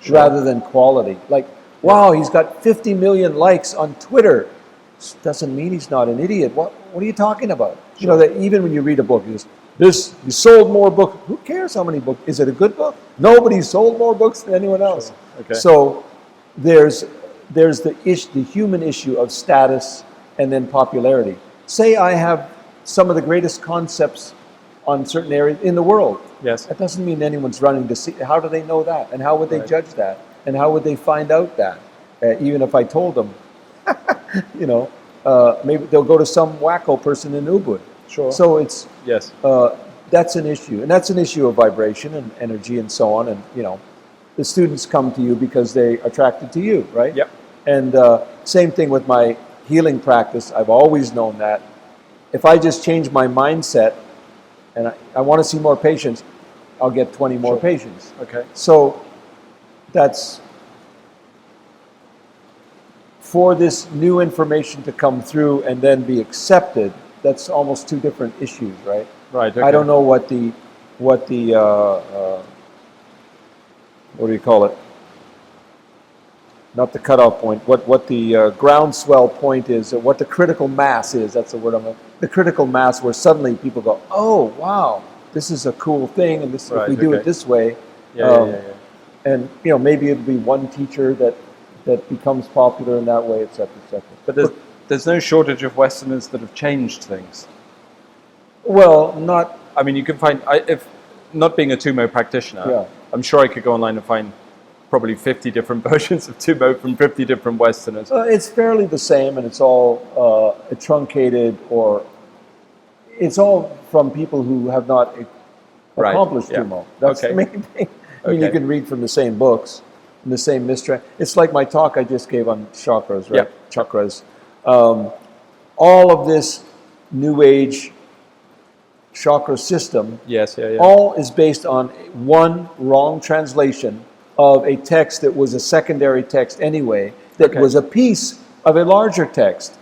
rather than quality. Like, wow, he's got 50 million likes on Twitter. Doesn't mean he's not an idiot. What are you talking about? That even when you read a book, you sold more books. Who cares how many books? Is it a good book? Nobody sold more books than anyone else. Okay. So there's the human issue of status and then popularity. Say I have some of the greatest concepts on certain areas in the world. Yes. That doesn't mean anyone's running to see. How do they know that? And how would they judge that? And how would they find out that? Even if I told them, maybe they'll go to some wacko person in Ubud. Sure. So it's that's an issue, and that's an issue of vibration and energy and so on. And the students come to you because they're attracted to you, right? Yep. And same thing with my healing practice. I've always known that if I just change my mindset and I want to see more patients, I'll get 20 more patients. Okay. So that's for this new information to come through and then be accepted. That's almost two different issues, right? Right. Okay. I don't know what the what do you call it? Not the cutoff point. What the groundswell point is, or what the critical mass is. That's the word I'm. The critical mass, where suddenly people go, "Oh, wow, this is a cool thing," and this if we do it this way. And maybe it'll be one teacher that becomes popular in that way, etc., etc. But there's no shortage of Westerners that have changed things. Well, not. I mean, you can find if not being a Tumo practitioner, I'm sure I could go online and find probably 50 different versions of Tumo from 50 different Westerners. It's fairly the same, and it's all truncated, or it's all from people who have not accomplished Tumo. That's the main thing. I mean, you can read from the same books, and the same mystery. It's like my talk I just gave on chakras, right? Chakras. All of this New Age chakra system, all is based on one wrong translation of a text that was a secondary text anyway, that was a piece of a larger text.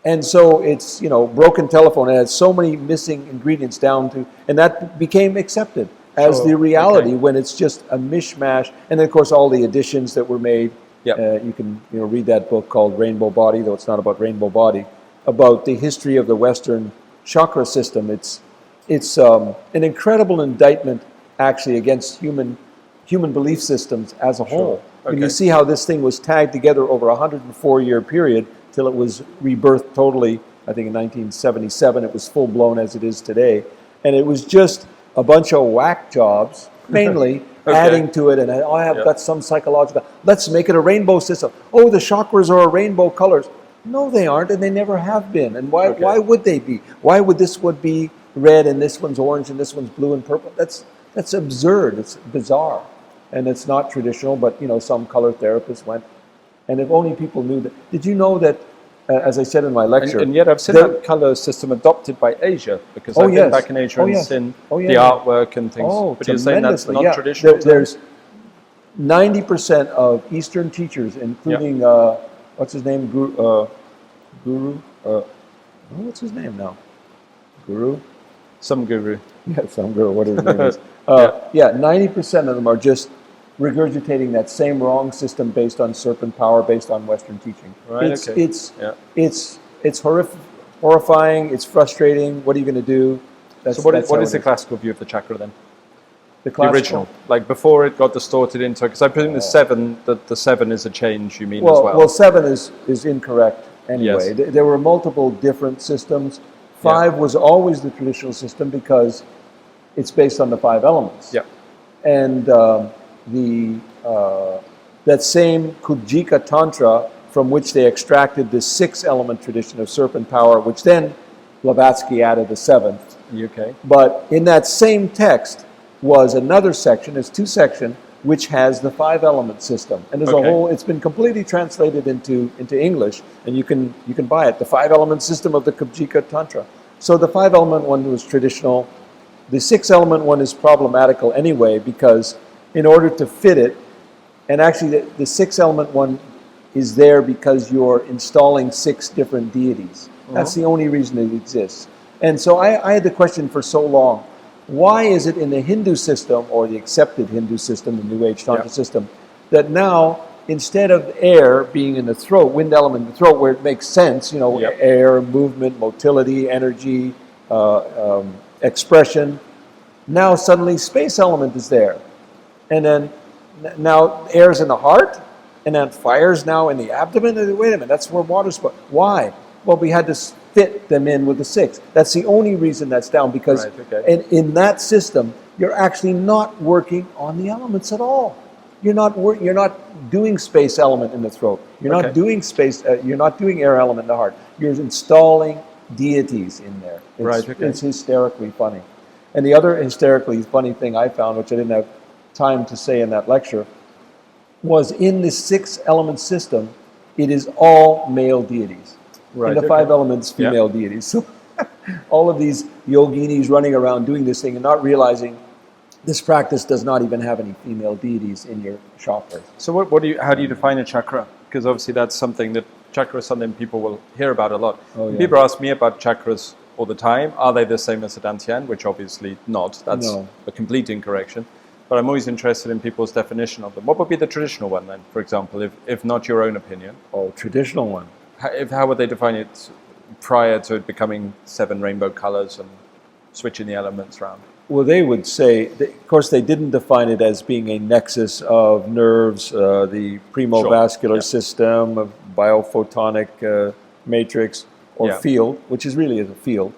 And so it's, broken telephone. It has so many missing ingredients down to, and that became accepted as the reality when it's just a mishmash. And then, of course, all the additions that were made. You can read that book called Rainbow Body, though it's not about Rainbow Body, about the history of the Western chakra system. It's an incredible indictment, actually, against human belief systems as a whole. When you see how this thing was tagged together over a 104-year period till it was rebirthed totally, I think in 1977, it was full-blown as it is today. And it was just a bunch of whack jobs, mainly, adding to it. And I have got some psychological, let's make it a rainbow system. Oh, the chakras are rainbow colors. No, they aren't, and they never have been. And why would they be? Why would this one be red and this one's orange and this one's blue and purple? That's absurd. It's bizarre. And it's not traditional, but some color therapists went. And if only people knew that. Did you know that, as I said in my lecture... And yet I've seen that color system adopted by Asia, because I've been back in Asia and seen the artwork and things. But you're saying that's not traditional? There's 90% of Eastern teachers, including, what's his name, Guru? what's his name now? Guru? Some guru. Yeah, some guru, what his name is. Yeah. 90% of them are just regurgitating that same wrong system based on serpent power, based on Western teaching. Right, It's horrifying, it's frustrating, what are you going to do? So what is the classical view of the chakra then? The original, like before it got distorted into, because I presume the seven is a change you mean as well. Well, 7 is incorrect anyway. Yes. There were multiple different systems. 5 was always the traditional system because it's based on the 5 elements. Yeah. And that same Kujika Tantra, from which they extracted the 6-element tradition of serpent power, which then Blavatsky added the 7th. Okay. But in that same text was another section, it's 2 sections, which has the 5-element system. And there's a whole, it's been completely translated into English, and you can buy it, the 5-element system of the Kujika Tantra. So the 5-element one was traditional. The 6-element one is problematical anyway, because in order to fit it, and actually the 6-element one is there because you're installing 6 different deities. That's the only reason it exists. And so I had the question for so long, why is it in the Hindu system, or the accepted Hindu system, the New Age Tantra system, that now instead of air being in the throat, wind element in the throat, where it makes sense, air, movement, motility, energy, expression, now suddenly space element is there. And then now air's in the heart, and then fire's now in the abdomen. Wait a minute, that's where water's... Why? Well, we had to fit them in with the 6. That's the only reason that's down, because in that system, you're actually not working on the elements at all. You're not doing space element in the throat. You're not doing space. You're not doing air element in the heart. You're installing deities in there. It's hysterically funny. And the other hysterically funny thing I found, which I didn't have time to say in that lecture, was in the 6-element system, it is all male deities. In the 5 elements, female deities. So all of these yoginis running around doing this thing and not realizing this practice does not even have any female deities in your chakras. So how do you define a chakra? Because obviously that's something people will hear about a lot. People ask me about chakras all the time. Are they the same as the dantian? Which obviously not. That's a complete incorrection. But I'm always interested in people's definition of them. What would be the traditional one then, for example, if not your own opinion? Traditional one. How would they define it prior to it becoming 7 rainbow colors and switching the elements around? Well, they would say, of course, they didn't define it as being a nexus of nerves, the premovascular system, of biophotonic matrix, or field, which is really a field,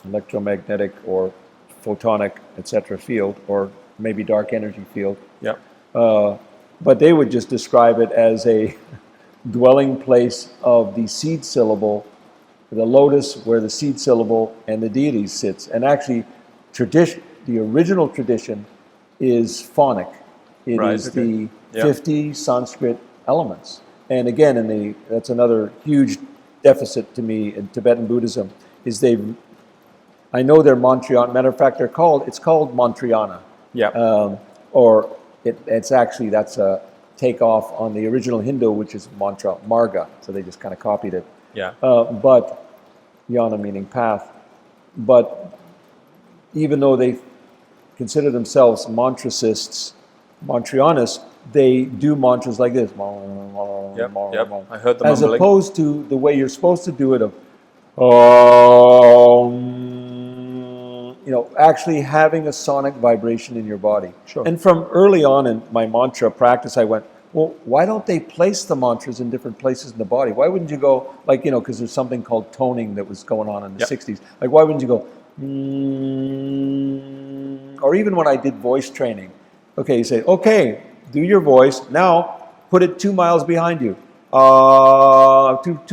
electromagnetic or photonic, etc. field, or maybe dark energy field. But they would just describe it as a dwelling place of the seed syllable, the lotus where the seed syllable and the deity sits. And actually, the original tradition is phonic. It is the 50 Sanskrit elements. And again, that's another huge deficit to me in Tibetan Buddhism, is I know they're Mantrayana. Matter of fact, it's called Mantrayana. That's a takeoff on the original Hindu, which is mantra, marga. So they just kind of copied it. But yana meaning path. But even though they consider themselves mantrasists, Mantrayanists, they do mantras like this. I heard the as mumbling. Opposed to the way you're supposed to do it of actually having a sonic vibration in your body. And from early on in my mantra practice, I went, well, why don't they place the mantras in different places in the body? Why wouldn't you go, because there's something called toning that was going on in the 60s. Like, why wouldn't you go, or even when I did voice training, you say, okay, do your voice, now put it 2 miles behind you, 2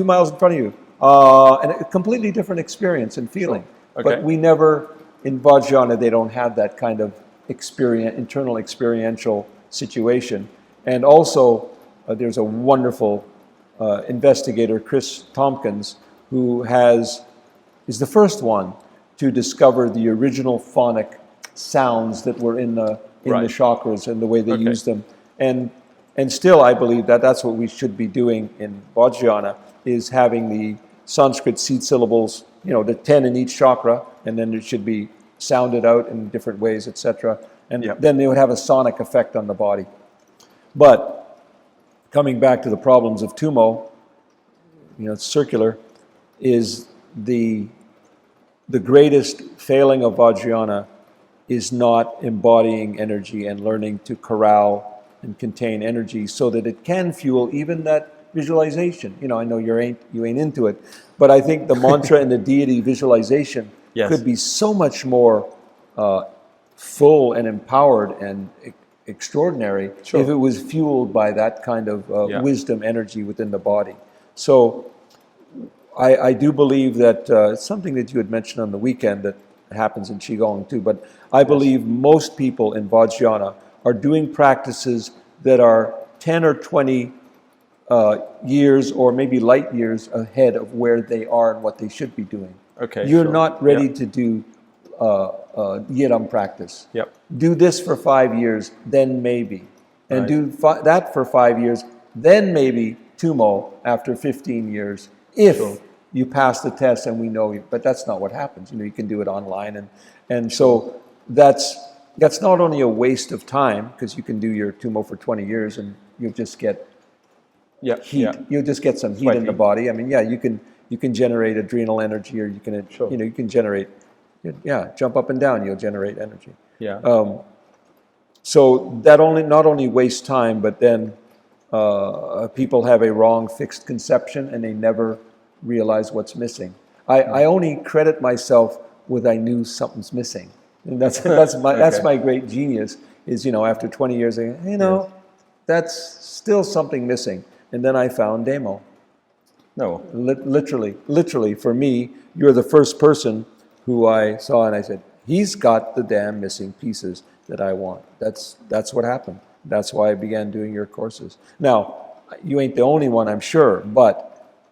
miles in front of you, and a completely different experience and feeling. But we never, in Vajrayana, they don't have that kind of internal experiential situation. And also, there's a wonderful investigator, Chris Tompkins, who is the first one to discover the original phonic sounds that were in the chakras and the way they used them. And still, I believe that's what we should be doing in Vajrayana, is having the Sanskrit seed syllables, the 10 in each chakra, and then it should be sounded out in different ways, etc. And then they would have a sonic effect on the body. But coming back to the problems of Tummo, it's circular, is the greatest failing of Vajrayana is not embodying energy and learning to corral and contain energy so that it can fuel even that visualization. I know you ain't into it, but I think the mantra and the deity visualization could be so much more full and empowered and extraordinary if it was fueled by that kind of wisdom energy within the body. So I do believe that it's something that you had mentioned on the weekend that happens in Qigong too, but I believe most people in Vajrayana are doing practices that are 10 or 20 years or maybe light years ahead of where they are and what they should be doing. Okay, You're not ready to do Yidam practice. Yep. Do this for 5 years, then maybe. And do that for 5 years, then maybe Tummo after 15 years, if you pass the test and we know you. But that's not what happens. You can do it online. And so that's not only a waste of time, because you can do your Tummo for 20 years and you'll just get heat. You'll just get some heat in the body. I mean, you can generate adrenal energy, or you can you can generate jump up and down. You'll generate energy. So that not only wastes time, but then people have a wrong fixed conception and they never realize what's missing. I only credit myself with I knew something's missing, and that's my great genius. Is after 20 years, that's still something missing. And then I found Damo. No. Literally, for me, you're the first person who I saw and I said, he's got the damn missing pieces that I want. That's what happened. That's why I began doing your courses. Now, you ain't the only one, I'm sure, but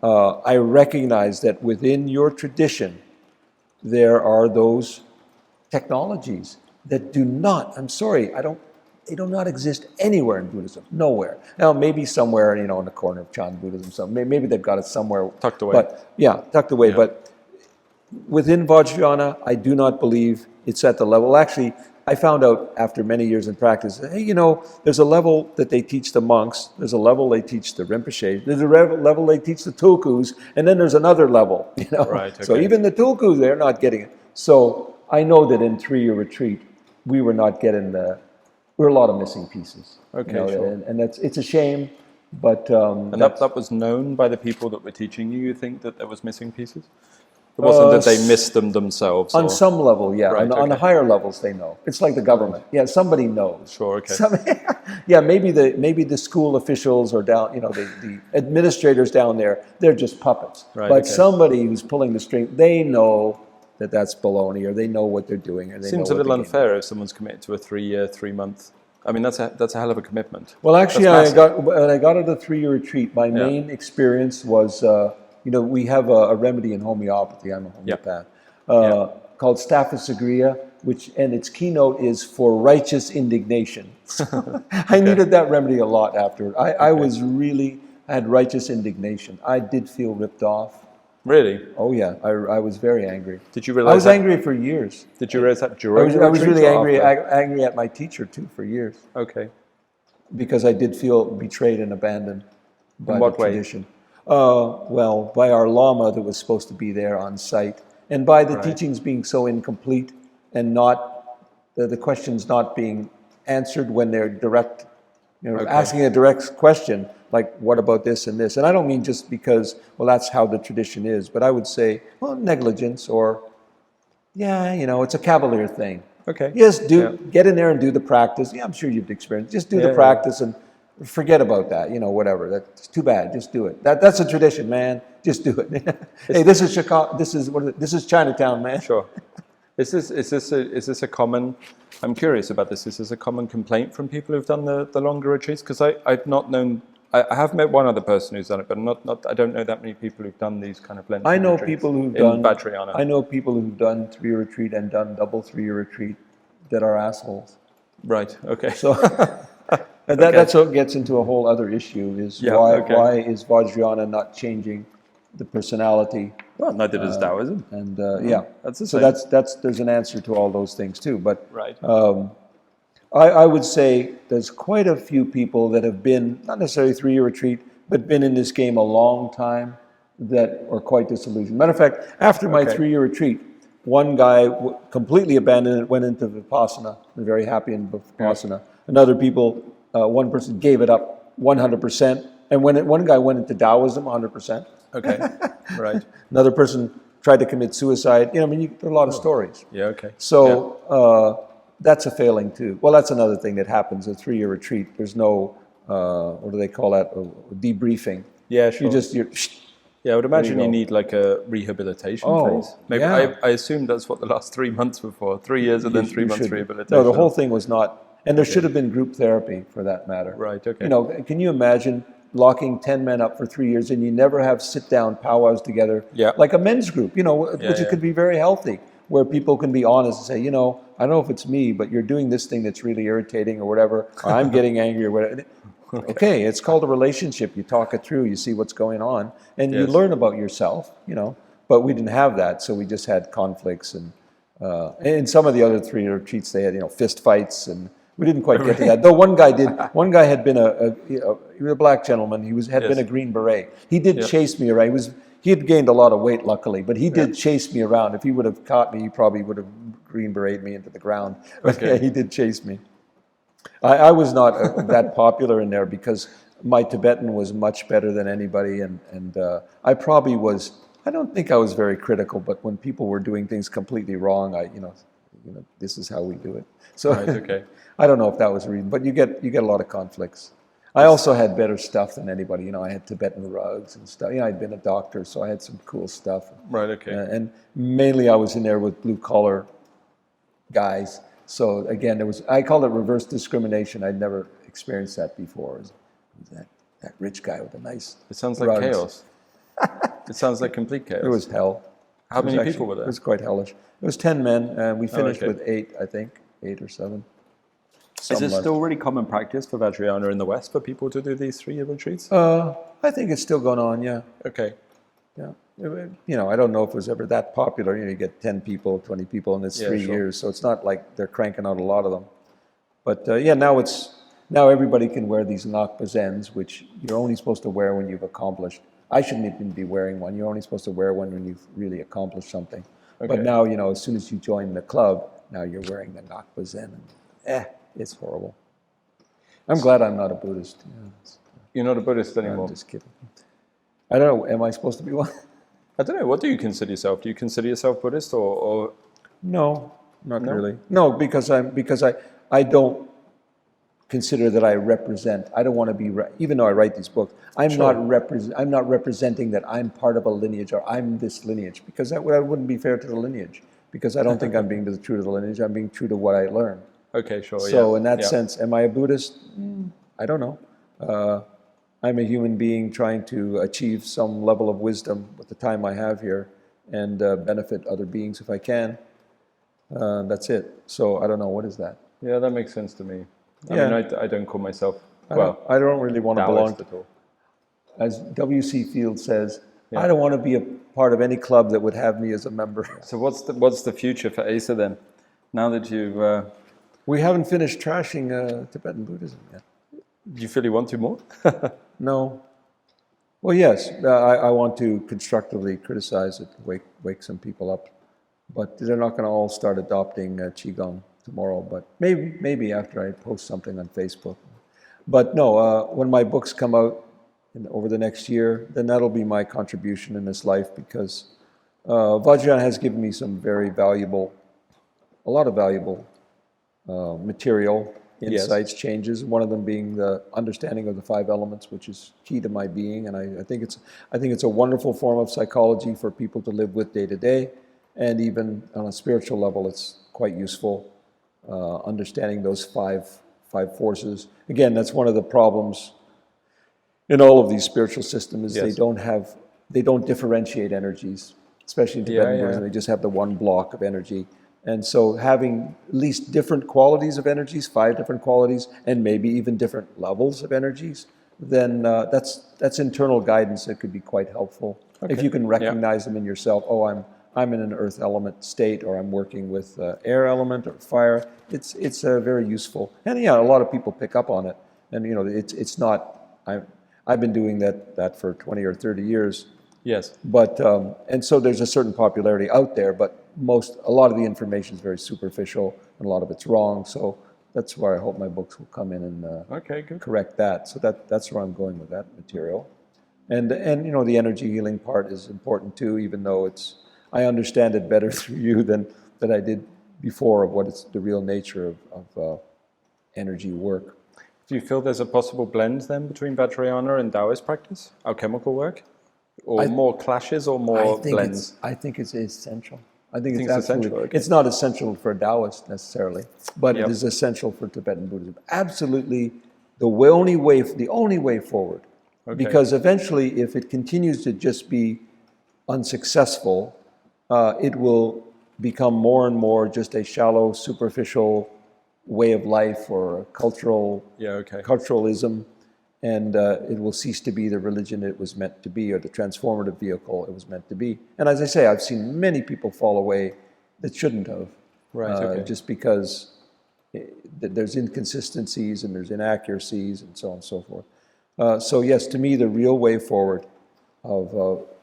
I recognize that within your tradition, there are those technologies that do not, I'm sorry, they do not exist anywhere in Buddhism, nowhere. Now, maybe somewhere, in the corner of Chan Buddhism, maybe they've got it somewhere. Tucked away. But, tucked away. Yeah. But within Vajrayana, I do not believe it's at the level. Actually, I found out after many years in practice, hey, there's a level that they teach the monks, there's a level they teach the Rinpoche, there's a level they teach the tulkus, and then there's another level. Right, okay. So even the tulkus, they're not getting it. So I know that in 3-year retreat, we were not getting there were a lot of missing pieces. Okay, sure. And it's a shame, but... and that was known by the people that were teaching you think that there was missing pieces? It wasn't that they missed them themselves? On some level, yeah. Right, on the higher levels, they know. It's like the government. Yeah, somebody knows. Sure, okay. Maybe the school officials or down, the administrators down there, they're just puppets. Right, but somebody who's pulling the string, they know that that's baloney, or they know what they're doing. Or they Seems a little unfair if someone's committed to a 3-year, 3-month. I mean, that's a hell of a commitment. Well, actually, when I got at the 3-year retreat, my main experience was, we have a remedy in homeopathy. I'm a homeopath called Staphysagria, and its keynote is for righteous indignation. I needed that remedy a lot afterward. I had righteous indignation. I did feel ripped off. Really? Oh yeah, I was very angry. Did you realize? I was angry for years. Did you realize that during? I was really angry at my teacher too for years. Okay. Because I did feel betrayed and abandoned by the tradition. Well, by our Lama that was supposed to be there on site, and by the teachings being so incomplete and not the questions not being answered when they're direct. Asking a direct question. Like, what about this and this? And I don't mean just because, that's how the tradition is, but I would say, negligence or, it's a cavalier thing. Okay. Just get in there and do the practice. Yeah, I'm sure you've experienced. Just do the practice and forget about that, whatever. That's too bad. Just do it. That's a tradition, man. Just do it. Hey, this is Chicago. This is Chinatown, man. Sure. Is this a common? I'm curious about this. Is this a common complaint from people who've done the longer retreats? Because I've not known. I have met one other person who's done it, but not. I don't know that many people who've done these kind of Lenten I know retreats people who've in done Vajrayana. I know people who've done 3-year retreat and done double 3-year retreat that are assholes. Right. Okay. So that's what gets into a whole other issue. Is why is Vajrayana not changing the personality. Well, neither does Taoism. And That's the so same. that's there's an answer to all those things too. But Right. I would say there's quite a few people that have been, not necessarily 3-year retreat, but been in this game a long time that are quite disillusioned. Matter of fact, after my 3-year retreat, one guy completely abandoned it, went into Vipassana, and very happy in Vipassana. Another people, one person gave it up 100%, and one guy went into Taoism 100%. Okay. Right. Another person tried to commit suicide. There are a lot of stories. Yeah. Okay. So that's a failing too. Well, that's another thing that happens at 3-year retreat. There's no, what do they call that? Debriefing. Yeah. Sure. You're Yeah, I would imagine you you go. need like a rehabilitation phase. Maybe yeah. I assume that's what the last 3 months were for. 3 years and then 3 months should- rehabilitation. No, the whole thing was not. And there should have been group therapy for that matter. Right. Okay. Can you imagine locking 10 men up for 3 years and you never have sit-down powwows together? Yeah. Like a men's group, which could be very healthy, where people can be honest and say, I don't know if it's me, but you're doing this thing that's really irritating or whatever, or I'm getting angry or whatever. Okay, it's called a relationship. You talk it through, you see what's going on, and you learn about yourself, But we didn't have that, so we just had conflicts. And in some of the other 3 retreats, they had, fist fights, and we didn't quite get to that. Though one guy did. One guy had been he was a black gentleman. He had been a Green Beret. He did chase me around. He had gained a lot of weight, luckily, but he did chase me around. If he would have caught me, he probably would have Green Beret me into the ground. But yeah, he did chase me. I was not that popular in there because my Tibetan was much better than anybody, and I probably was. I don't think I was very critical, but when people were doing things completely wrong, this is how we do it. So Right, okay. I don't know if that was a reason, but you get a lot of conflicts. I also had better stuff than anybody. I had Tibetan rugs and stuff. I'd been a doctor, so I had some cool stuff. Right. Okay. And mainly I was in there with blue collar guys. So again, I called it reverse discrimination. I'd never experienced that before. That rich guy with the nice It sounds like rugs. chaos. It sounds like complete chaos. It was hell. How many people were there? It was quite hellish. It was 10 men, and we finished okay. with 8, I think, 8 or 7. Is it still really common practice for Vajrayana in the West for people to do these 3-year retreats? I think it's still going on, yeah. Okay. Yeah. I don't know if it was ever that popular. You get 10 people, 20 people, and it's 3 sure. years, so it's not like they're cranking out a lot of them. But now everybody can wear these nakpazens, which you're only supposed to wear when you've accomplished. I shouldn't even be wearing one. You're only supposed to wear one when you've really accomplished something. Okay. But now, as soon as you join the club, now you're wearing the nakpazen, and it's horrible. I'm glad I'm not a Buddhist. You're not a Buddhist anymore? I'm just kidding. I don't know. Am I supposed to be one? I don't know. What do you consider yourself? Do you consider yourself Buddhist or? No, not really. No, because I don't consider that I represent. I don't want to be, even though I write these books, I'm not representing that I'm part of a lineage or I'm this lineage, because that wouldn't be fair to the lineage, because I don't think I'm being true to the lineage. I'm being true to what I learned. Okay, sure. So in that sense, am I a Buddhist? I don't know. I'm a human being trying to achieve some level of wisdom with the time I have here and benefit other beings if I can. That's it. So I don't know. What is that? Yeah, that makes sense to me. I mean, I don't call myself, I don't really want to belong Taoist at all. As W.C. Field says, I don't want to be a part of any club that would have me as a member. So what's the future for Asa then? Now that you've... We haven't finished trashing Tibetan Buddhism yet. Do you feel you want to more? No. Well, yes, I want to constructively criticize it, wake some people up. But they're not going to all start adopting Qigong tomorrow, but maybe after I post something on Facebook. But no, when my books come out over the next year, then that'll be my contribution in this life, because Vajrayana has given me some a lot of valuable material, insights, changes. One of them being the understanding of the 5 elements, which is key to my being, and I think it's a wonderful form of psychology for people to live with day to day, and even on a spiritual level, it's quite useful. Understanding those five forces. Again, that's one of the problems in all of these spiritual systems. They don't differentiate energies, especially in Tibetan Buddhism. They just have the one block of energy. And so having at least different qualities of energies, 5 different qualities, and maybe even different levels of energies, then that's internal guidance that could be quite helpful. Okay. If you can recognize them in yourself, oh, I'm in an earth element state, or I'm working with air element or fire. It's very useful, and a lot of people pick up on it. And it's not. I've been doing that for 20 or 30 years. Yes. But and so there's a certain popularity out there, but a lot of the information is very superficial, and a lot of it's wrong. So that's where I hope my books will come in and correct that. So that's where I'm going with that material. And the energy healing part is important too, even though I understand it better through you than I did before of what is the real nature of energy work. Do you feel there's a possible blend then between Vajrayana and Taoist practice, alchemical work? Or more clashes or more blends? I think it's essential. I think it's absolutely essential. Okay. It's not essential for Taoists necessarily, but it is essential for Tibetan Buddhism. Absolutely the only way forward. Okay. Because eventually, if it continues to just be unsuccessful, it will become more and more just a shallow, superficial way of life or a culturalism, and it will cease to be the religion it was meant to be, or the transformative vehicle it was meant to be. And as I say, I've seen many people fall away that shouldn't have, just because there's inconsistencies and there's inaccuracies and so on and so forth. So yes, to me, the real way forward of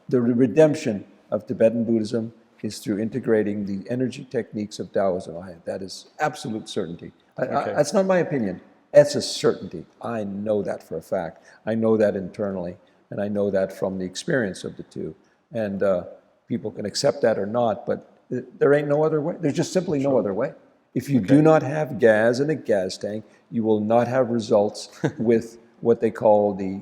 the redemption of Tibetan Buddhism is through integrating the energy techniques of Taoism. That is absolute certainty. That's not my opinion. That's a certainty. I know that for a fact. I know that internally, and I know that from the experience of the two. And people can accept that or not, but there ain't no other way. There's just simply no other way. If you do not have gas in a gas tank, you will not have results with what they call the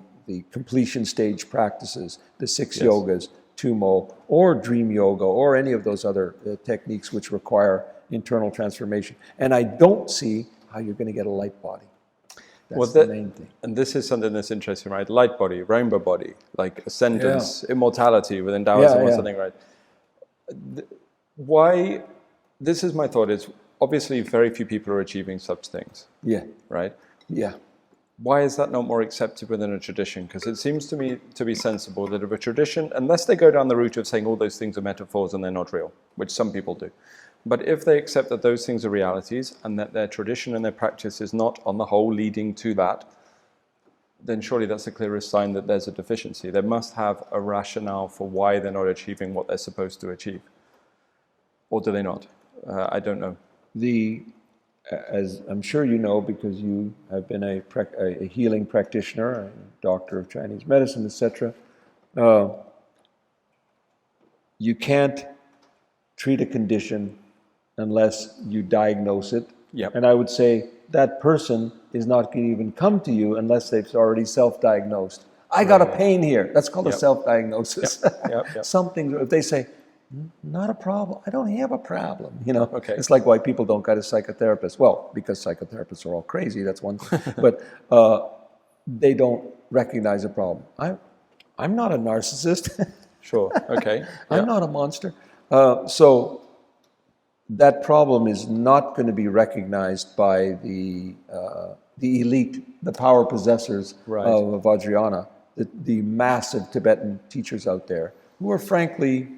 completion stage practices, the 6 yogas, Tumo, or dream yoga, or any of those other techniques which require internal transformation. And I don't see how you're going to get a light body. That's the main thing. And this is something that's interesting, right? Light body, rainbow body, like ascendance, immortality within Taoism or something, right? Why? This is my thought. Is obviously very few people are achieving such things. Yeah. Right? Yeah. Why is that not more accepted within a tradition? Because it seems to me to be sensible that if a tradition, unless they go down the route of saying all those things are metaphors and they're not real, which some people do, but if they accept that those things are realities and that their tradition and their practice is not, on the whole, leading to that, then surely that's the clearest sign that there's a deficiency. They must have a rationale for why they're not achieving what they're supposed to achieve. Or do they not? I don't know. As I'm sure you know, because you have been a healing practitioner, a doctor of Chinese medicine, etc., you can't treat a condition unless you diagnose it. Yep. And I would say that person is not going to even come to you unless they've already self-diagnosed. I got a pain here. That's called a self-diagnosis. Something, if they say, not a problem. I don't have a problem. Okay. It's like why people don't go to psychotherapists. Well, because psychotherapists are all crazy. That's one thing. But they don't recognize a problem. I'm not a narcissist. Sure. Okay. I'm not a monster. So that problem is not going to be recognized by the elite, the power possessors of Vajrayana, the massive Tibetan teachers out there who are frankly.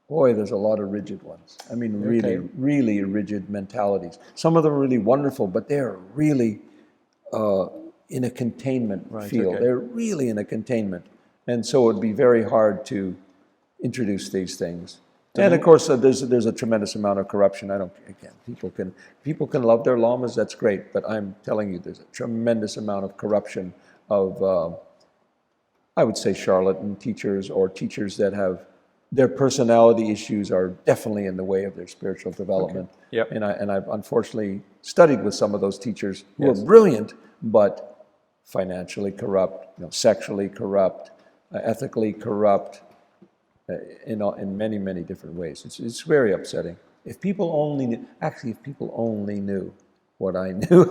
Boy, there's a lot of rigid ones. I mean, really rigid mentalities. Some of them are really wonderful, but they're really in a containment field. They're really in a containment. And so it would be very hard to introduce these things. And of course, there's a tremendous amount of corruption. People can love their lamas, that's great, but I'm telling you, there's a tremendous amount of corruption of, I would say, charlatan teachers, or teachers that have their personality issues are definitely in the way of their spiritual development. Okay. Yep. And I've unfortunately studied with some of those teachers who are brilliant, but financially corrupt, sexually corrupt, ethically corrupt, in many, many different ways. It's very upsetting. If people only knew what I knew.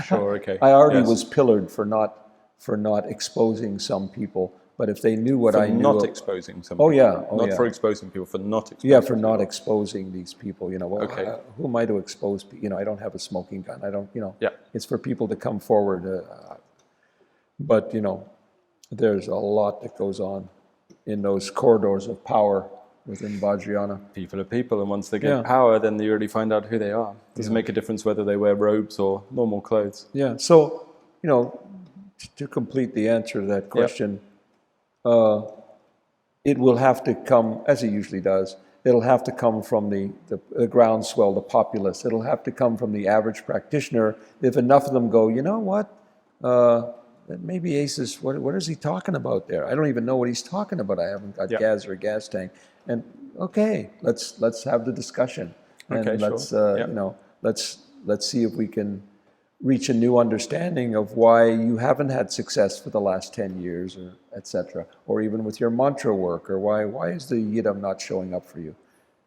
Sure, okay. I already was pillared for not exposing some people But if they knew what for I knew, not exposing some oh people. yeah, oh not yeah. for exposing people, for not exposing Yeah, for people. not exposing these people. Well, Okay. Who am I to expose? I don't have a smoking gun. I don't. Yeah. It's for people to come forward. But there's a lot that goes on in those corridors of power within Vajrayana. People are people, and once they get Yeah. power, then you already find out who they are. Doesn't make a difference whether they wear robes or normal clothes. Yeah. So to complete the answer to that question, it will have to come, as it usually does. It'll have to come from the groundswell, the populace. It'll have to come from the average practitioner. If enough of them go, you know what? Maybe Asa's, what is he talking about there? I don't even know what he's talking about. I haven't got gas or a gas tank. And okay, let's have the discussion. And Okay, let's sure. let's see if we can reach a new understanding of why you haven't had success for the last 10 years, or etc. Or even with your mantra work, or why is the yidam not showing up for you?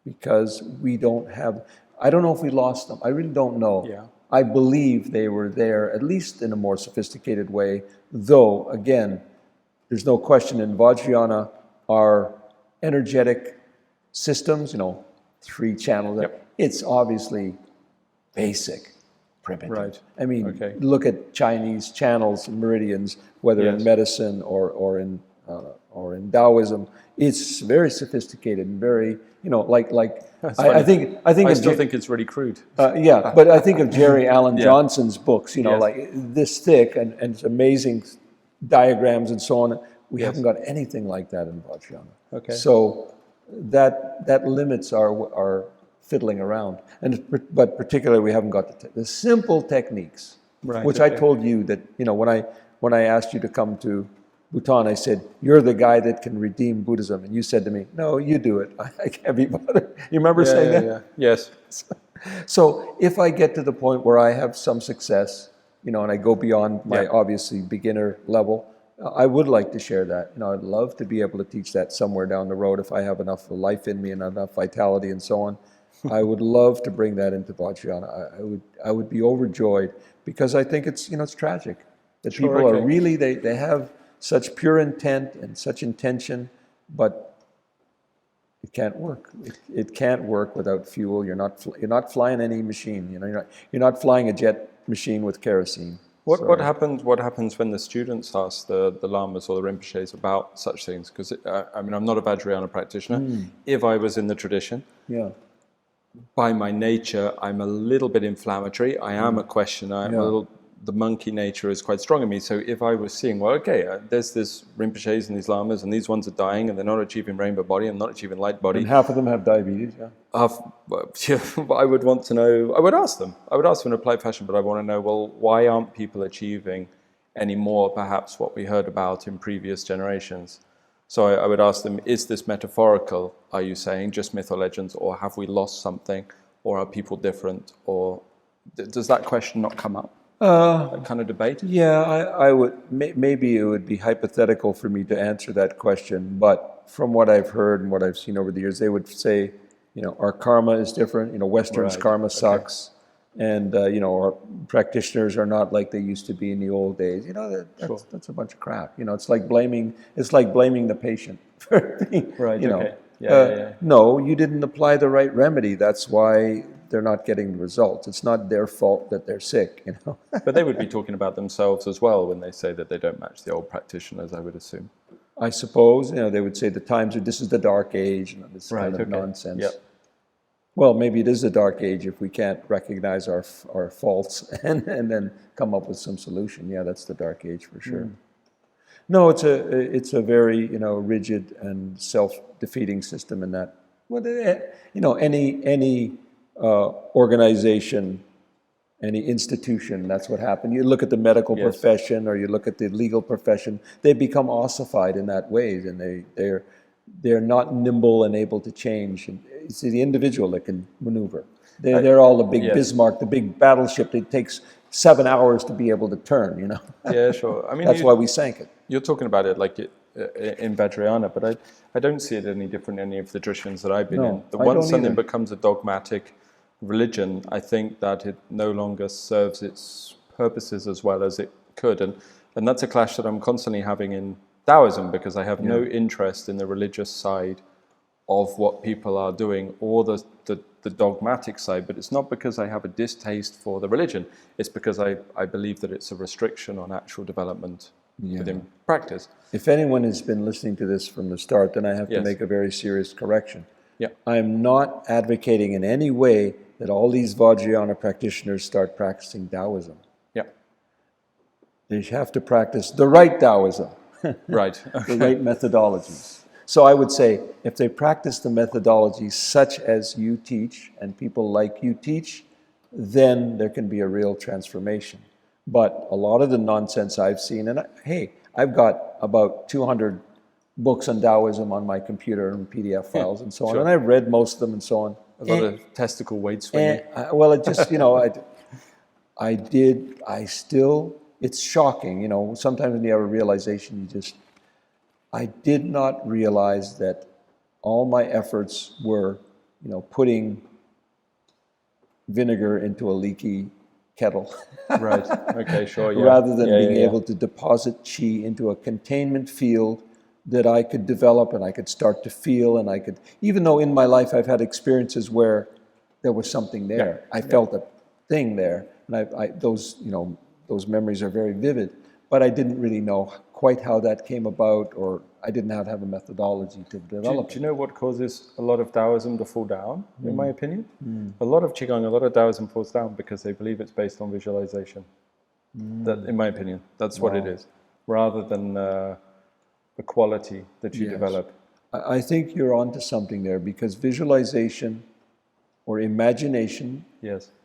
Because we don't have, I don't know if we lost them. I really don't know. Yeah. I believe they were there, at least in a more sophisticated way, though, again, there's no question in Vajrayana, our energetic systems, 3 channels, it's obviously basic, primitive. Right. I mean, Okay. look at Chinese channels, meridians, whether in medicine or in Taoism. It's very sophisticated and very, I think I still think it's really crude. but I think of Jerry Allen Yeah. Johnson's books, Yes. like this thick and it's amazing diagrams and so on. We haven't got anything like that in Vajrayana. Okay. So that limits our fiddling around. But particularly we haven't got the simple techniques, Right, which I okay. told you that, when I asked you to come to Bhutan, I said, you're the guy that can redeem Buddhism. And you said to me, no, you do it. I can't be bothered. You remember saying that? Yeah. Yes. So if I get to the point where I have some success, and I go beyond my obviously beginner level, I would like to share that. I'd love to be able to teach that somewhere down the road if I have enough life in me and enough vitality and so on. I would love to bring that into Vajrayana. I would be overjoyed, because I think it's tragic that people are really, they have such pure intent and such intention, but it can't work. It can't work without fuel. You're not flying any machine. You're not flying a jet machine with kerosene. What happens when the students ask the lamas or the rinpoches about such things? Because I'm not a Vajrayana practitioner. If I was in the tradition, by my nature, I'm a little bit inflammatory. I am a questioner. The monkey nature is quite strong in me. So if I was seeing, there's this rinpoches and these lamas, and these ones are dying, and they're not achieving rainbow body and not achieving light body. And half of them have diabetes. I would want to know. I would ask them in a polite fashion, but I want to know, why aren't people achieving any more, perhaps, what we heard about in previous generations? So I would ask them, is this metaphorical, are you saying, just myth or legends, or have we lost something, or are people different, or does that question not come up? That kind of debate? Yeah, I would, maybe it would be hypothetical for me to answer that question, but from what I've heard and what I've seen over the years, they would say, our karma is different, Western's karma sucks, and, our practitioners are not like they used to be in the old days. That's a bunch of crap. It's like blaming the patient for being, no, you didn't apply the right remedy. That's why they're not getting the results. It's not their fault that they're sick, But they would be talking about themselves as well when they say that they don't match the old practitioners, I would assume. I suppose, they would say this is the dark age, this kind of nonsense. Yep. Well, maybe it is the dark age if we can't recognize our faults and then come up with some solution. Yeah, that's the dark age for sure. No, it's a very rigid and self-defeating system in that. Well, any organization, any institution, that's what happened. You look at the medical profession, or you look at the legal profession, they become ossified in that way, and they're not nimble and able to change. And it's the individual that can maneuver. They're all the big Bismarck, the big battleship. It takes 7 hours to be able to turn. Yeah, sure. I mean, that's why we sank it. You're talking about it like in Vajrayana, but I don't see it any different in any of the traditions that I've been in. Once something becomes a dogmatic religion, I think that it no longer serves its purposes as well as it could, and that's a clash that I'm constantly having in Taoism because I have no interest in the religious side of what people are doing or the dogmatic side, but it's not because I have a distaste for the religion. It's because I believe that it's a restriction on actual development within practice. If anyone has been listening to this from the start, then I have to make a very serious correction. Yeah. I am not advocating in any way that all these Vajrayana practitioners start practicing Taoism. Yeah. They have to practice the right Taoism. Right. The right methodologies. So I would say, if they practice the methodologies such as you teach and people like you teach, then there can be a real transformation. But a lot of the nonsense I've seen, and I've got about 200 books on Taoism on my computer and PDF files and so on, and I've read most of them and so on. A lot of testicle weight swinging. Well, it just, it's shocking, sometimes when you have a realization, I did not realize that all my efforts were, putting vinegar into a leaky kettle. Right, okay, sure, yeah. Rather than being able to deposit qi into a containment field that I could develop and I could start to feel, and I could, even though in my life I've had experiences where there was something there. I felt a thing there, and those memories are very vivid, but I didn't really know quite how that came about, or I didn't have a methodology to develop. Do you know what causes a lot of Taoism to fall down, in my opinion? A lot of Qigong, a lot of Taoism falls down because they believe it's based on visualization. That, in my opinion, that's what it is, rather than the quality that you develop. I think you're onto something there, because visualization or imagination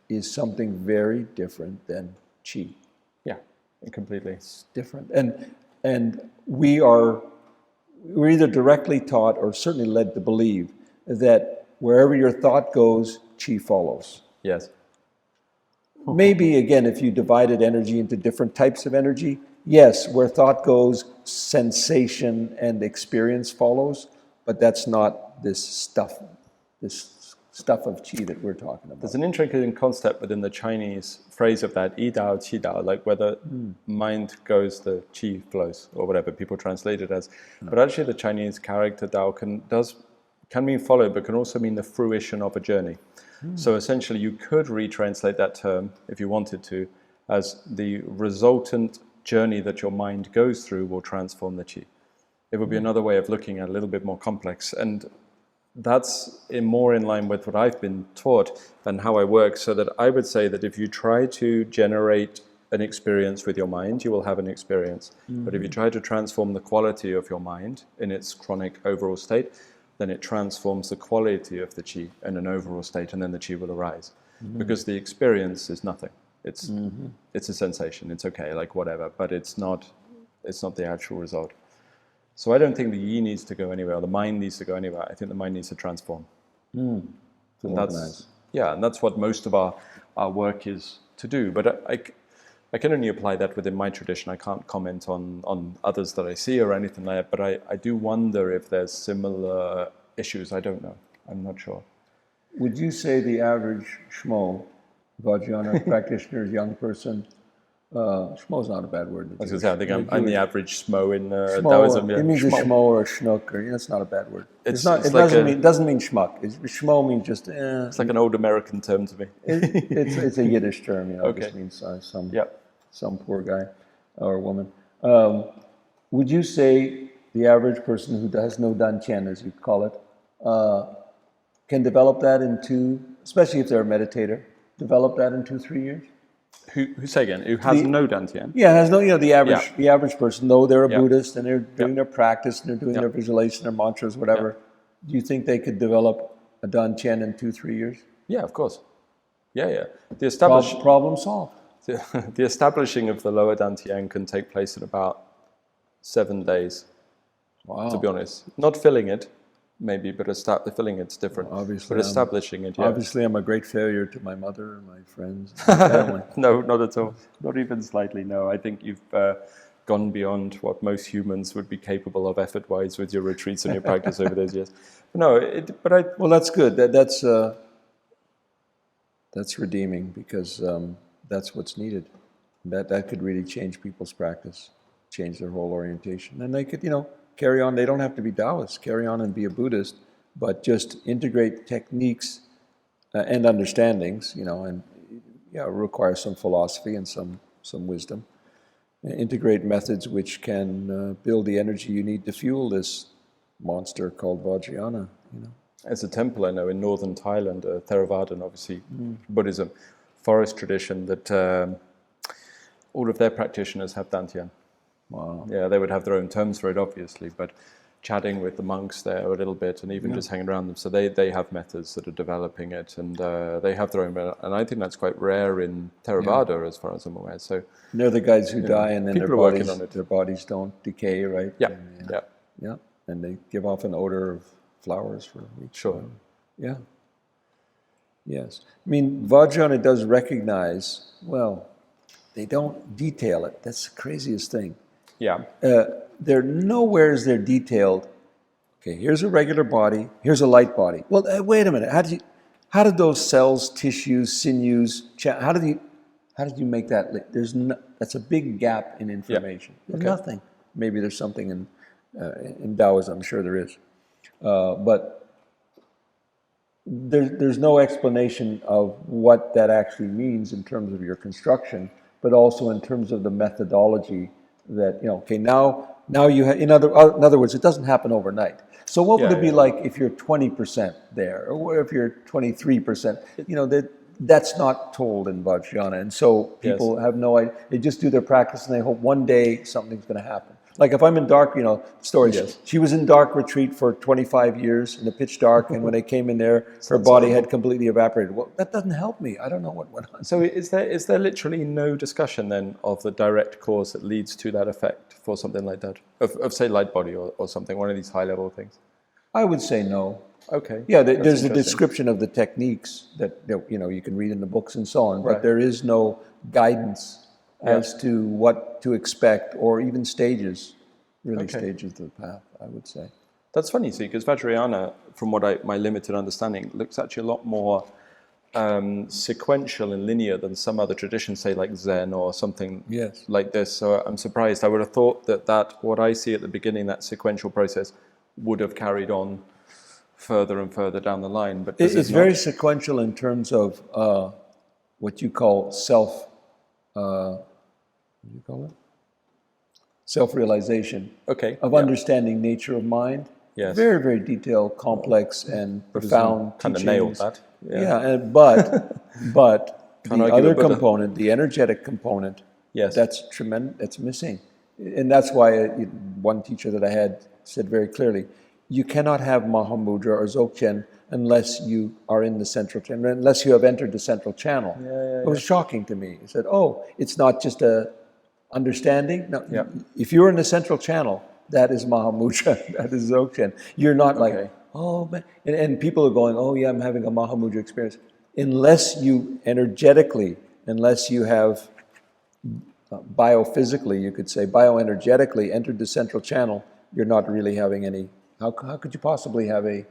is something very different than qi. Yeah, completely. It's different. And we're either directly taught or certainly led to believe that wherever your thought goes, qi follows. Yes. Maybe, again, if you divided energy into different types of energy, yes, where thought goes, sensation and experience follows, but that's not this stuff of qi that we're talking about. There's an interesting concept within the Chinese phrase of that, yi dao, qi dao, like where the mind goes, the qi flows, or whatever people translate it as. But actually the Chinese character dao can mean follow, but can also mean the fruition of a journey. So essentially you could retranslate that term, if you wanted to, as the resultant journey that your mind goes through will transform the qi. It would be another way of looking at it, a little bit more complex. And that's more in line with what I've been taught and how I work, so that I would say that if you try to generate an experience with your mind, you will have an experience. But if you try to transform the quality of your mind in its chronic overall state, then it transforms the quality of the qi in an overall state, and then the qi will arise. Because the experience is nothing. It's a sensation. It's okay, like whatever, but it's not the actual result. So I don't think the yi needs to go anywhere, or the mind needs to go anywhere. I think the mind needs to transform. And that's what most of our work is to do. But I can only apply that within my tradition. I can't comment on others that I see or anything like that. But I do wonder if there's similar issues. I don't know. I'm not sure. Would you say the average Shmo, Vajrayana practitioner, young person, Shmo's not a bad word. I was going to say, I think I'm the average Shmo in Taoism. Yeah. It means a Shmo or a Schnook, or it's not a bad word. It doesn't mean Schmuck. Shmo means just... it's like an old American term to me. It's a Yiddish term, It just means some poor guy or woman. Would you say the average person who has no dantian, as you call it, can develop that especially if they're a meditator, develop that in 2-3 years? Who say again? Who has no dantian? Yeah, has no. The average person, though they're a Buddhist and they're doing their practice and they're doing their visualization, their mantras, whatever. Do you think they could develop a dantian in 2-3 years? Yeah, of course. Yeah. Problem solved. The establishing of the lower dantian can take place in about 7 days. Wow. To be honest, not filling it. Maybe, but filling it's different. Obviously, but establishing it, Obviously, I'm a great failure to my mother and my friends and my family. No, not at all. Not even slightly, no. I think you've gone beyond what most humans would be capable of effort-wise with your retreats and your practice over those years. Well, that's good. That's redeeming, because that's what's needed. That could really change people's practice, change their whole orientation. And they could, carry on. They don't have to be Taoists, carry on and be a Buddhist, but just integrate techniques and understandings, and require some philosophy and some wisdom. Integrate methods which can build the energy you need to fuel this monster called Vajrayana. There's a temple I know in northern Thailand, Theravadan, obviously Buddhism, forest tradition that all of their practitioners have dantian. Wow. Yeah, they would have their own terms for it, obviously, but chatting with the monks there a little bit and even just hanging around them. So they have methods that are developing it, and they have their own, and I think that's quite rare in Theravada as far as I'm aware. So they're the guys who die and then their bodies don't decay, right? Yeah, yeah. And they give off an odor of flowers for each. Sure. Yeah. Yes. I mean, Vajrayana does recognize, they don't detail it. That's the craziest thing. Yeah. They're nowhere is there detailed. Okay, here's a regular body. Here's a light body. Well, wait a minute. How did those cells, tissues, sinews? How did you make that? That's a big gap in information. Yeah. There's nothing. Maybe there's something in Taoism. I'm sure there is, but there's no explanation of what that actually means in terms of your construction, but also in terms of the methodology. That now you have, in other words, it doesn't happen overnight. So what would it be like if you're 20% there, or if you're 23%? That's not told in Vajrayana, and so people have no idea. They just do their practice and they hope one day something's going to happen. Like if I'm in dark, stories. Yes. She was in dark retreat for 25 years in the pitch dark, and when they came in there, her body had completely evaporated. Well, that doesn't help me. I don't know what went on. So is there literally no discussion then of the direct cause that leads to that effect for something like that? Of say light body or something, one of these high level things? I would say no. Okay. Yeah, there's a description of the techniques that you can read in the books and so on, but there is no guidance as to what to expect, or even stages of the path, I would say. That's funny, see, because Vajrayana, from my limited understanding, looks actually a lot more sequential and linear than some other traditions, say like Zen or something like this. So I'm surprised. I would have thought that what I see at the beginning, that sequential process, would have carried on further and further down the line. But it's very sequential in terms of what you call self-realization of understanding nature of mind. Yes. Very, very detailed, complex, and profound kind teachings. of nailed that. But the other component, the energetic component, that's tremendous. That's missing, and that's why one teacher that I had said very clearly, you cannot have Mahamudra or Dzogchen unless you are in the central channel, unless you have entered the central channel. It was shocking to me. He said, it's not just a understanding. No, if you're in the central channel, that is Mahamudra, that is Dzogchen. You're not like, man. And people are going, I'm having a Mahamudra experience. Unless you energetically, unless you have biophysically, you could say, bioenergetically entered the central channel, you're not really having any. How could you possibly have a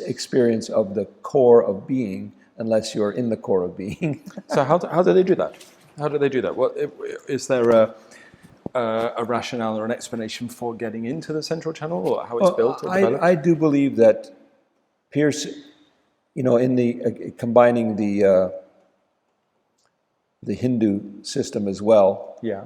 experience of the core of being unless you're in the core of being? So how do they do that? How do they do that? What is there a rationale or an explanation for getting into the central channel, or how it's built or developed? I do believe that Pierce, in the combining the Hindu system as well. Yeah.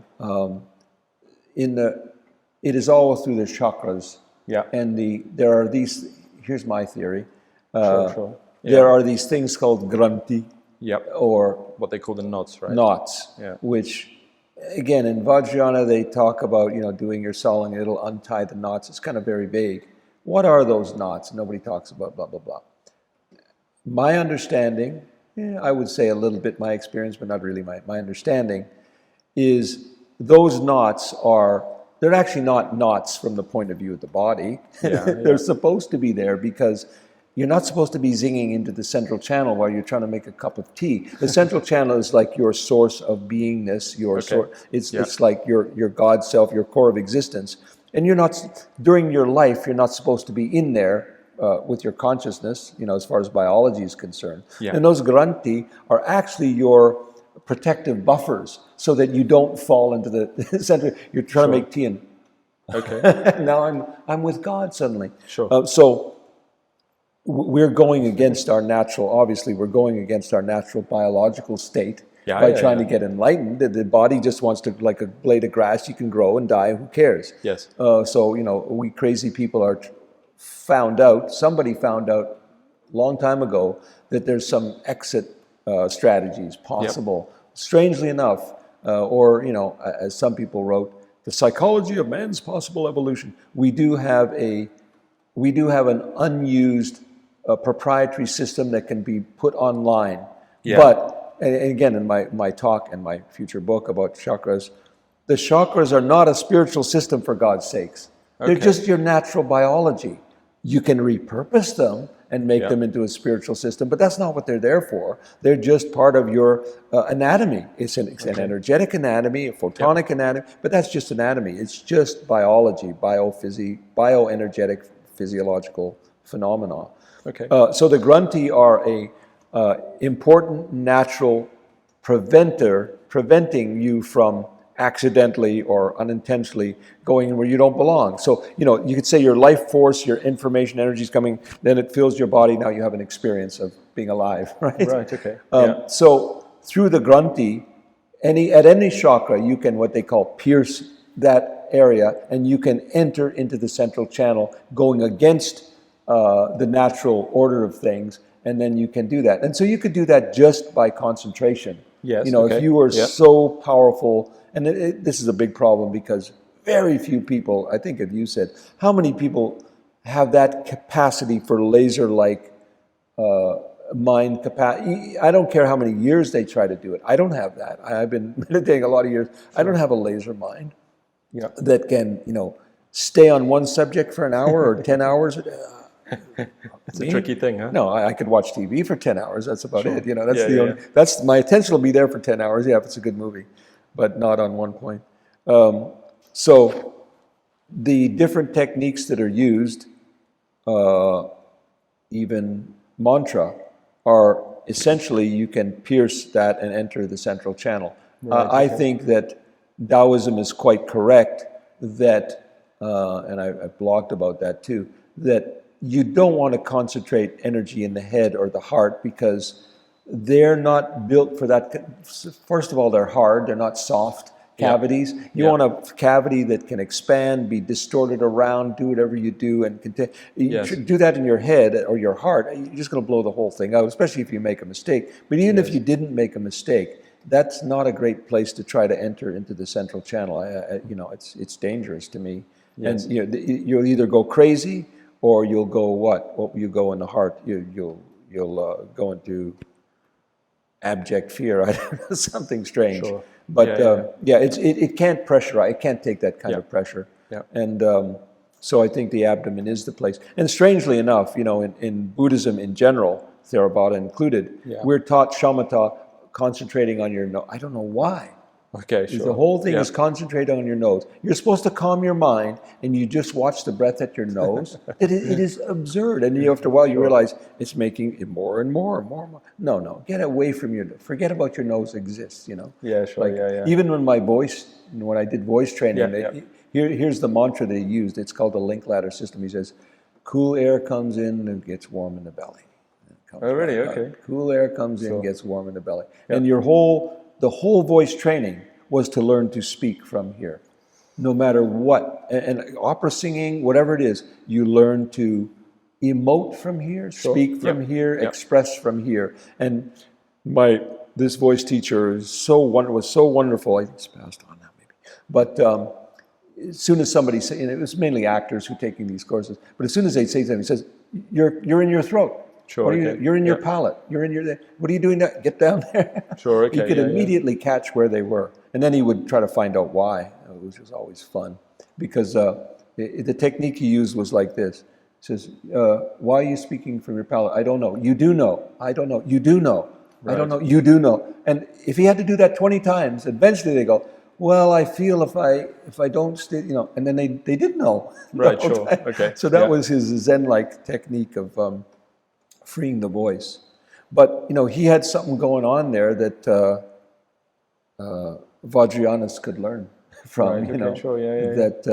It is all through the chakras. Yeah. And there are these. Here's my theory. Sure. Yeah. There are these things called granthi. Yep. Or what they call the knots, right? Knots. Yeah. Which, again, in Vajrayana they talk about doing your sawing, it'll untie the knots. It's kind of very vague. What are those knots? Nobody talks about blah blah blah. My understanding, I would say a little bit my experience, but not really my understanding, is those knots they're actually not knots from the point of view of the body. They're supposed to be there because you're not supposed to be zinging into the central channel while you're trying to make a cup of tea. The central channel is like your source of beingness, it's like your God self, your core of existence. And you're not, during your life, you're not supposed to be in there with your consciousness, as far as biology is concerned. Yeah. And those granthi are actually your protective buffers so that you don't fall into the center. You're trying to make tea and now I'm with God suddenly. So we're going against our natural, obviously we're going against our natural biological state by trying to get enlightened. The body just wants to, like a blade of grass, you can grow and die, who cares? Yes. So, we crazy people somebody found out a long time ago that there's some exit strategies possible. Strangely enough, as some people wrote, the psychology of man's possible evolution. We do have an unused proprietary system that can be put online. But, and again, in my talk and my future book about chakras, the chakras are not a spiritual system, for God's sakes. They're just your natural biology. You can repurpose them and make them into a spiritual system, but that's not what they're there for. They're just part of your anatomy. It's an energetic anatomy, a photonic anatomy, but that's just anatomy. It's just biology, bioenergetic, physiological phenomena. So the grunti are a important natural preventing you from accidentally or unintentionally going where you don't belong. So, you could say your life force, your information, energy is coming, then it fills your body, now you have an experience of being alive, right? So through the grunti, at any chakra, you can, what they call, pierce that area, and you can enter into the central channel going against the natural order of things, and then you can do that. And so you could do that just by concentration. If you were so powerful, and this is a big problem because very few people, I think if you said, how many people have that capacity for laser-like mind capacity? I don't care how many years they try to do it. I don't have that. I've been meditating a lot of years. I don't have a laser mind that can, stay on one subject for an hour or 10 hours. It's a tricky thing, huh? No, I could watch TV for 10 hours. That's about it. That's my attention will be there for 10 hours. Yeah, if it's a good movie, but not on one point. So the different techniques that are used, even mantra, are essentially you can pierce that and enter the central channel. I think that Taoism is quite correct that, and I've blogged about that too, that you don't want to concentrate energy in the head or the heart because they're not built for that. First of all, they're hard. They're not soft cavities. You want a cavity that can expand, be distorted around, do whatever you do, and do that in your head or your heart. You're just going to blow the whole thing out, especially if you make a mistake. But even if you didn't make a mistake, that's not a great place to try to enter into the central channel. It's dangerous to me. And you'll either go crazy or you'll go what? Well, you go in the heart. You'll go into abject fear. I don't know, something strange. But it can't pressurize. It can't take that kind of pressure. And so I think the abdomen is the place. And strangely enough, in Buddhism in general, Theravada included, we're taught shamatha, concentrating on your nose. I don't know why. The whole thing is concentrating on your nose. You're supposed to calm your mind, and you just watch the breath at your nose. It is absurd. And after a while, you realize it's making it more and more and more and more. No, get away from forget about your nose exists, Even when when I did voice training, here's the mantra they used. It's called the link ladder system. He says, cool air comes in and gets warm in the belly. Cool air comes in, gets warm in the belly. And the whole voice training was to learn to speak from here. No matter what, and opera singing, whatever it is, you learn to emote from here, speak from here, express from here. And this voice teacher was so wonderful. I think it's passed on now, maybe. But as soon as somebody said, it was mainly actors who were taking these courses. But as soon as they say something, he says, "You're in your throat. You're in your palate. You're in your. What are you doing now? Get down there." He could immediately catch where they were, and then he would try to find out why, which was always fun, because the technique he used was like this. He says, "Why are you speaking from your palate? I don't know. You do know. I don't know. You do know. I don't know. You do know." And if he had to do that 20 times, eventually they go, "Well, I feel if I don't stay, and then they did know. So that was his Zen-like technique of freeing the voice. But he had something going on there that Vajrayanas could learn from. Right, okay, sure, yeah. That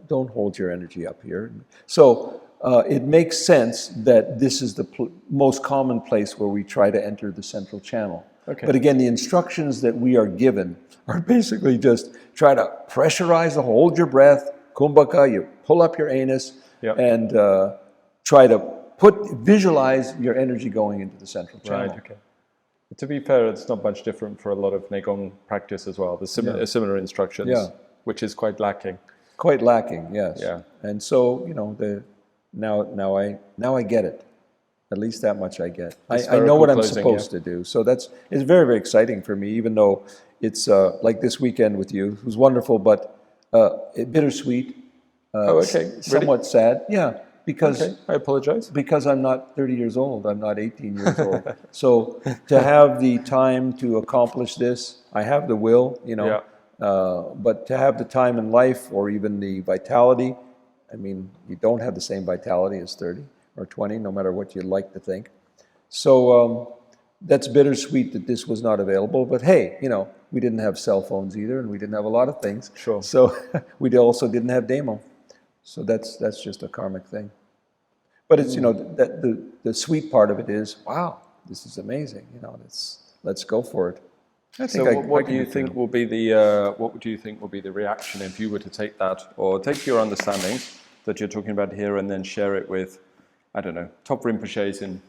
don't hold your energy up here. So it makes sense that this is the most common place where we try to enter the central channel. Okay. But again, the instructions that we are given are basically just try to pressurize, hold your breath, kumbhaka, you pull up your anus, and try to visualize your energy going into the central channel. Right, okay. To be fair, it's not much different for a lot of Gong practice as well. There's similar instructions, which is quite lacking. Quite lacking, yes. Yeah. And so, now I get it. At least that much I get. I know what I'm supposed to do. So it's very, very exciting for me, even though it's like this weekend with you. It was wonderful, but bittersweet. Somewhat sad. Yeah. Because I apologize. Because I'm not 30 years old. I'm not 18 years old. So to have the time to accomplish this, I have the will, but to have the time in life or even the vitality, I mean, you don't have the same vitality as 30 or 20, no matter what you'd like to think. So that's bittersweet that this was not available. But hey, we didn't have cell phones either, and we didn't have a lot of things. Sure. So we also didn't have Damo. So that's just a karmic thing. But it's that the sweet part of it is, wow, this is amazing. Let's go for it. What do you think will be the reaction if you were to take that, or take your understanding that you're talking about here, and then share it with, I don't know, top Rinpoches in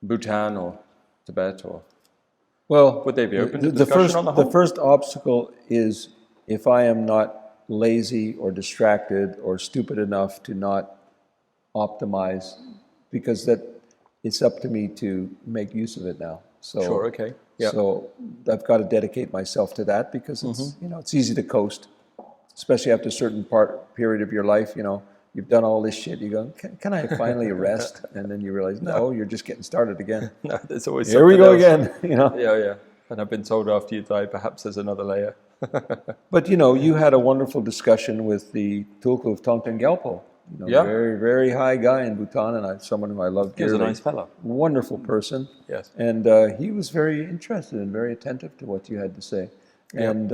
Bhutan or Tibet, or would they be open to discussion on the whole? The first obstacle is if I am not lazy or distracted or stupid enough to not optimize, because that it's up to me to make use of it now. So sure, okay. Yeah. So I've got to dedicate myself to that, because it's it's easy to coast, especially after a certain period of your life. You've done all this shit. You go, can I finally rest? And then you realize, no, you're just getting started again. No, there's always here we go else. again. Yeah. And I've been told after you die, perhaps there's another layer. But you had a wonderful discussion with the Tulku of Tongten Gyalpo. Very, very high guy in Bhutan, and someone who I love dearly. He's a nice fellow. Wonderful person. Yes. And he was very interested and very attentive to what you had to say. Yeah. And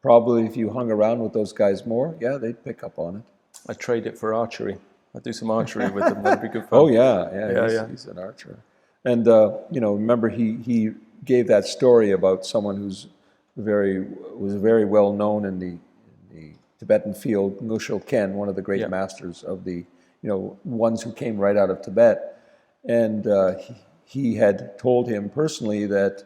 probably if you hung around with those guys more, they'd pick up on it. I trade it for archery. I do some archery with them. That'd be good fun. Oh, yeah. He's an archer. And, remember he gave that story about someone was very well known in the Tibetan field, Ngusho Ken, one of the great masters of the, ones who came right out of Tibet. And he had told him personally that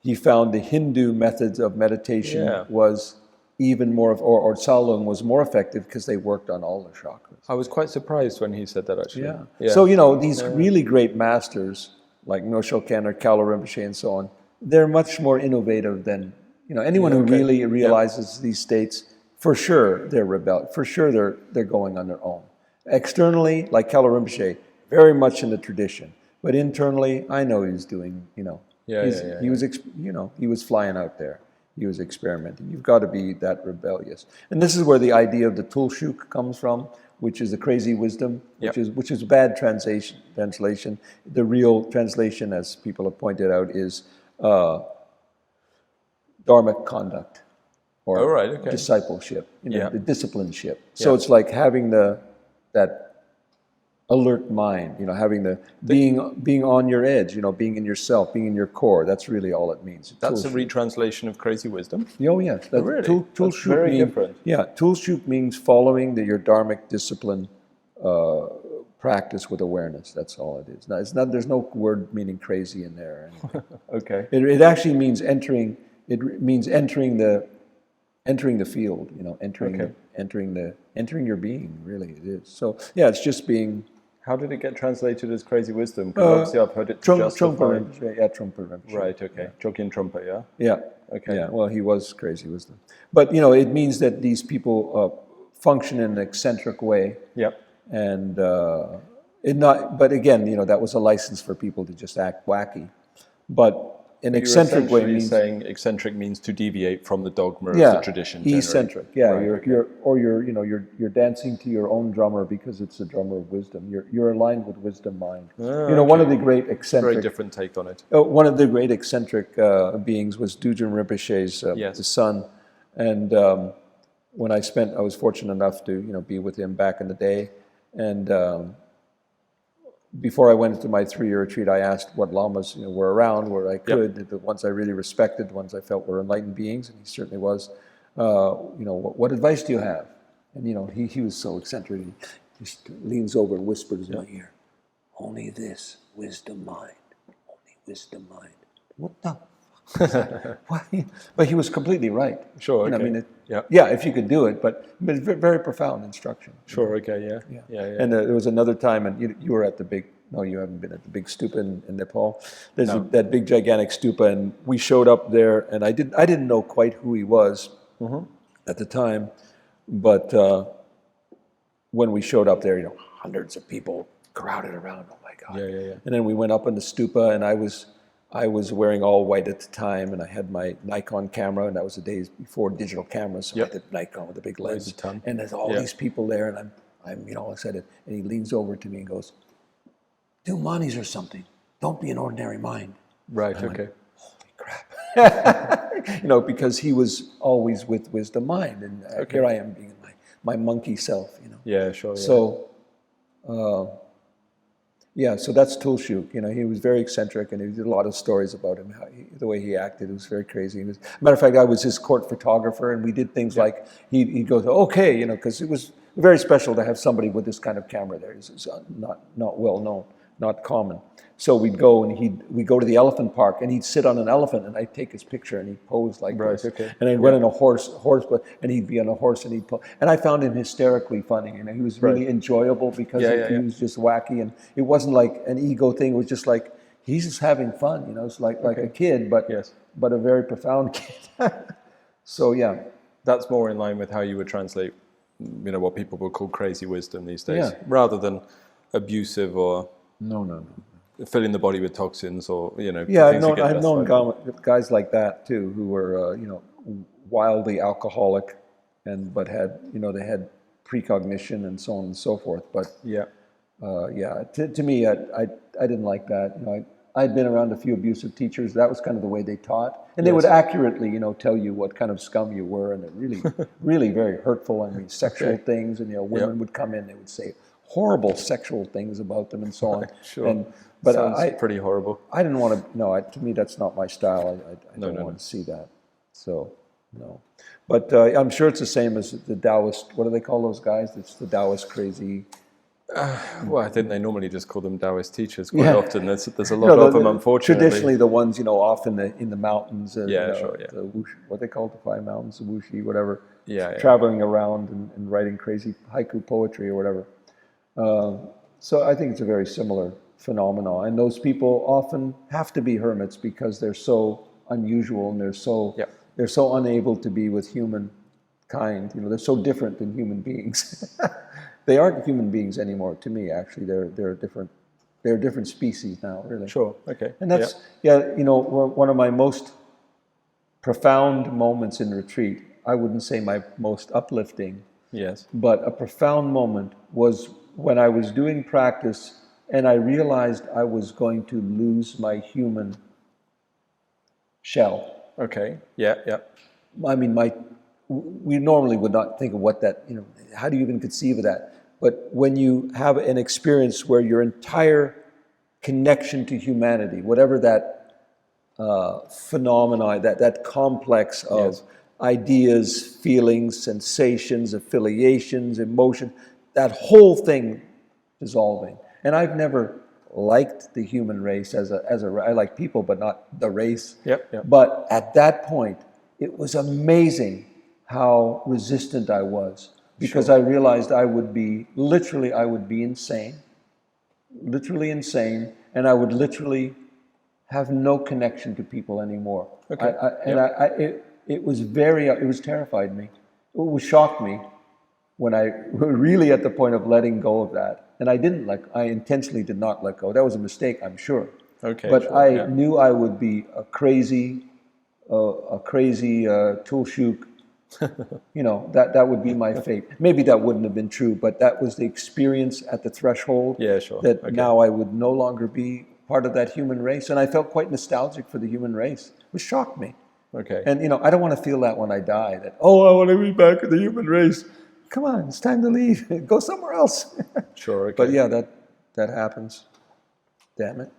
he found the Hindu methods of meditation was even more, or Tsalung was more effective because they worked on all the chakras. I was quite surprised when he said that, actually. Yeah. So, these really great masters, like Ngusho Ken or Kalu Rinpoche and so on, they're much more innovative than, anyone who really realizes these states. For sure, they're rebellious. For sure, they're going on their own. Externally, like Kalu Rinpoche, very much in the tradition. But internally, I know he's doing, he was flying out there. He was experimenting. You've got to be that rebellious. And this is where the idea of the Tulshuk comes from, which is the crazy wisdom, which is a bad translation. The real translation, as people have pointed out, is dharmic conduct. Or discipleship, the disciplineship. So it's like having that alert mind, having being on your edge, being in yourself, being in your core. That's really all it means. That's a retranslation of crazy wisdom. Oh yes, really? That's very different. Yeah, Tulshuk means following your dharmic discipline practice with awareness. That's all it is. Now, it's not. There's no word meaning crazy in there. Okay. It actually means entering. It means entering the field, entering your being, really it is. So, it's just being... How did it get translated as crazy wisdom? Because obviously I've heard it justified. Trungpa Rinpoche. Right, okay. Chogyam Trungpa, yeah? Yeah. Okay. Yeah, well, he was crazy wisdom. But, it means that these people function in an eccentric way. Yep. And, but again, that was a license for people to just act wacky. But an You're eccentric way essentially means saying eccentric means to deviate from the dogma of the tradition. Generally. Eccentric. Yeah, Right, you're dancing to your own drummer because it's a drummer of wisdom. You're aligned with wisdom mind. One of the great eccentric. Very different take on it. One of the great eccentric beings was Dujun Rinpoche's his son, and when I was fortunate enough to be with him back in the day, and before I went into my 3-year retreat, I asked what lamas were around where I could, the ones I really respected, the ones I felt were enlightened beings, and he certainly was. What advice do you have? And he was so eccentric. He just leans over and whispers in my ear, "Only this, wisdom mind. Only wisdom mind." What the fuck? Why? But he was completely right. Sure. Okay. If you could do it, but it's very profound instruction. Sure. Okay. Yeah. And there was another time, and you were at the big. No, you haven't been at the big stupa in Nepal. There's that big gigantic stupa, and we showed up there, and I didn't know quite who he was at the time, but when we showed up there, hundreds of people crowded around. Oh my God! Yeah. And then we went up in the stupa, and I was wearing all white at the time, and I had my Nikon camera, and that was the days before digital cameras, so I had the Nikon with the big lens, and there's all these people there, and I'm excited, and he leans over to me and goes, "Do manis or something. Don't be an ordinary mind." Right. And I Okay. went, holy crap! Because he was always with wisdom mind, and here I am being my monkey self. Yeah. Sure. Yeah. So. So that's Tulshuk. He was very eccentric, and he did a lot of stories about him, the way he acted. It was very crazy. Matter of fact, I was his court photographer, and we did things like he'd go, "Okay," because it was very special to have somebody with this kind of camera there. It's not well known, not common. So we'd go and we'd go to the elephant park, and he'd sit on an elephant, and I'd take his picture, and he'd pose like this. Okay. And I'd run in a horse, and he'd be on a horse, and he'd pose. And I found him hysterically funny. He was really enjoyable because he was just wacky, and it wasn't like an ego thing. It was just like he's just having fun. It's like a kid, but a very profound kid. So that's more in line with how you would translate, what people would call crazy wisdom these days, rather than abusive or no. filling the body with toxins or I've known guys like that too who were wildly alcoholic but had they had precognition and so on and so forth, but to me I didn't like that. I'd been around a few abusive teachers. That was kind of the way they taught, and they would accurately tell you what kind of scum you were, and they're really very hurtful. Sexual things, and women would come in, they would say horrible sexual things about them and so on. Sure. But sounds pretty horrible. I didn't want to. No, to me that's not my style. I don't want to see that. So no. But I'm sure it's the same as the Taoist. What do they call those guys? It's the Taoist crazy. Well, I think they normally just call them Taoist teachers quite often. There's a lot of them, unfortunately. Traditionally, the ones off in the mountains. Sure. The what they call it, the 5 mountains, the Wuxi, whatever. Traveling around and writing crazy haiku poetry or whatever. So I think it's a very similar phenomenon, and those people often have to be hermits because they're so unusual and they're so unable to be with humankind. They're so different than human beings. They aren't human beings anymore. To me, actually, they're a different species now. Really. Sure. Okay. And that's one of my most profound moments in retreat. I wouldn't say my most uplifting. Yes. But a profound moment was when I was doing practice. And I realized I was going to lose my human shell. Okay. Yeah. We normally would not think of what that, how do you even conceive of that? But when you have an experience where your entire connection to humanity, whatever that phenomena, that complex of ideas, feelings, sensations, affiliations, emotion, that whole thing dissolving. And I've never liked the human race as a I like people, but not the race. But at that point, it was amazing how resistant I was, because I realized I would be insane, literally insane, and I would literally have no connection to people anymore. It was terrified me. It shocked me when I really at the point of letting go of that. And I intentionally did not let go. That was a mistake, I'm sure. Okay, But sure, I yeah. knew I would be a crazy tulshuk. That would be my fate. Maybe that wouldn't have been true, but that was the experience at the threshold. Yeah, sure. That Okay. now I would no longer be part of that human race, and I felt quite nostalgic for the human race, which shocked me. Okay. And I don't want to feel that when I die. That I want to be back in the human race. Come on, it's time to leave. Go somewhere else. Sure. Okay. But yeah, that happens. Damn it.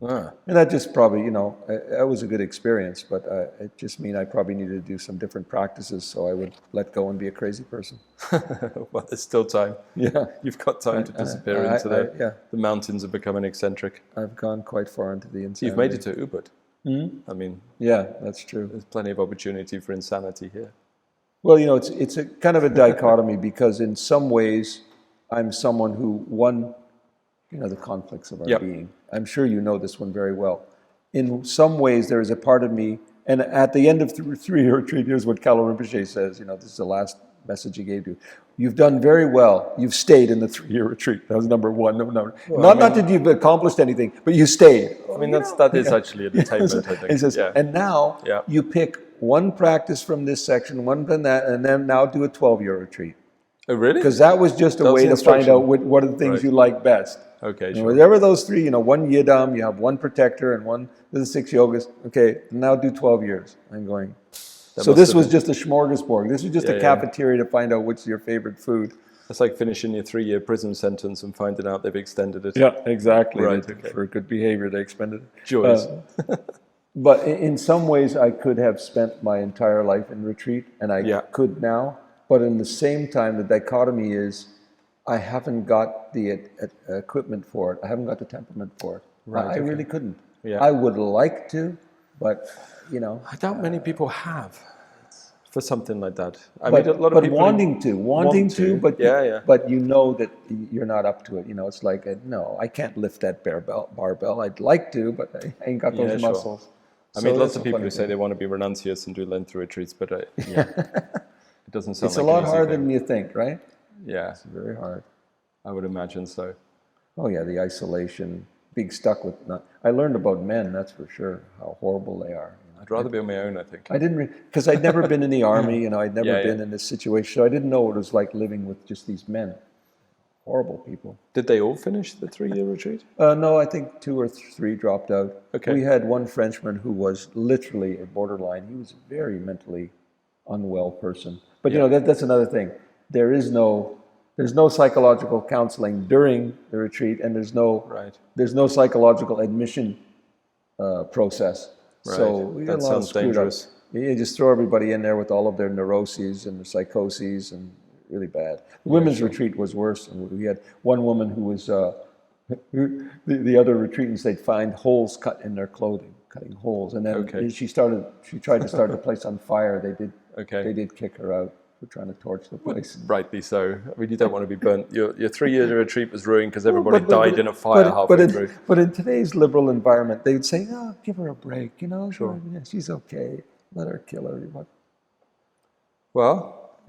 Ah. And that just probably, that was a good experience, but it just mean I probably needed to do some different practices so I would let go and be a crazy person. Well, there's still time. Yeah. You've got time to disappear into the mountains of becoming eccentric. I've gone quite far into the insanity. You've made it to Ubud. I mean, yeah, that's true. There's plenty of opportunity for insanity here. Well, it's a kind of a dichotomy because in some ways I'm someone who the conflicts of our being. I'm sure you know this one very well. In some ways, there is a part of me, and at the end of 3-year retreat, here's what Kalo Rinpoche says, this is the last message he gave you. You've done very well. You've stayed in the 3-year retreat. That was number one. Not that you've accomplished anything, but you stayed. I mean, that is actually an attainment, I think. He says, and now you pick one practice from this section, one from that, and then now do a 12-year retreat. Oh, really? Because that was just a way to find out what are the things you like best. Okay, And sure. whatever those three, one yidam, you have one protector and one of the 6 yogas. Okay, now do 12 years. I'm going. So this was just a smorgasbord. This was just a cafeteria to find out what's your favorite food. It's like finishing your 3-year prison sentence and finding out they've extended it. Yeah, exactly. Right, okay. For good behavior, they expended it. Joyous. But in some ways, I could have spent my entire life in retreat, and I could now. But in the same time, the dichotomy is I haven't got the equipment for it. I haven't got the temperament for it. Right, I really couldn't. Yeah. I would like to, but, I doubt many people have for something like that. A lot of people wanting to, but you know that you're not up to it. It's like, no, I can't lift that barbell. I'd like to, but I ain't got those muscles. Sure. I mean, lots of people who say they want to be renunciates and do Lenten retreats, but it doesn't sound it's a lot harder than you think, right? Yeah. It's very hard. I would imagine so. Oh, yeah, the isolation, being stuck with... I learned about men, that's for sure, how horrible they are. I'd rather be on my own, I think. I didn't... Because I'd never been in the army, I'd never been in this situation, so I didn't know what it was like living with just these men. Horrible people. Did they all finish the 3-year retreat? No, I think 2 or 3 dropped out. Okay. We had one Frenchman who was literally a borderline. He was a very mentally unwell person. But, that's another thing. There's no psychological counseling during the retreat, and there's no psychological admission process. Right. So we got a lot of screwed up. You just throw everybody in there with all of their neuroses and their psychoses, and really bad. The women's retreat was worse. And we had one woman who was the other retreatants. They'd find holes cut in their clothing, cutting holes, and then she tried to start the place on fire. They did kick her out for trying to torch the place. Rightly so. I mean, you don't want to be burnt. Your 3-year retreat was ruined because everybody died in a fire halfway through. But in today's liberal environment, they would say, give her a break, Sure. Yeah, she's okay. Let her kill everybody. Well,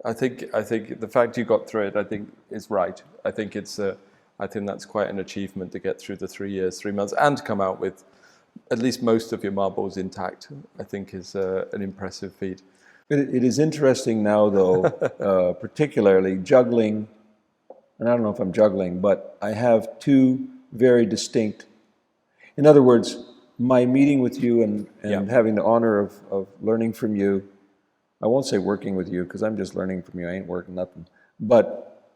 I think the fact you got through it, I think, is right. I think that's quite an achievement to get through the 3 years, 3 months, and come out with at least most of your marbles intact. I think is an impressive feat. It is interesting now, though, particularly juggling, and I don't know if I'm juggling, but I have 2 very distinct. In other words, my meeting with you and having the honor of learning from you. I won't say working with you because I'm just learning from you. I ain't working nothing. But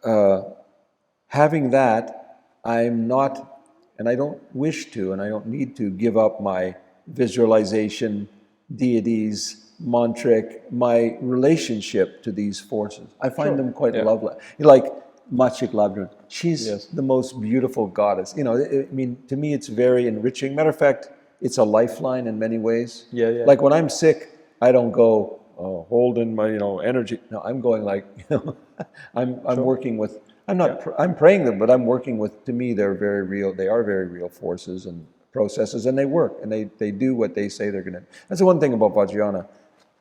having that, I'm not, and I don't wish to, and I don't need to give up my visualization, deities, mantric, my relationship to these forces. I find them quite lovely. Like Machik Labdrun, she's the most beautiful goddess. I mean, to me, it's very enriching. Matter of fact, it's a lifeline in many ways. Like when I'm sick, I don't go, holding my energy. No, I'm going like I'm working with. I'm praying them, but I'm working with. To me, they're very real. They are very real forces and processes, and they work, and they do what they say they're going to. That's the one thing about Vajrayana.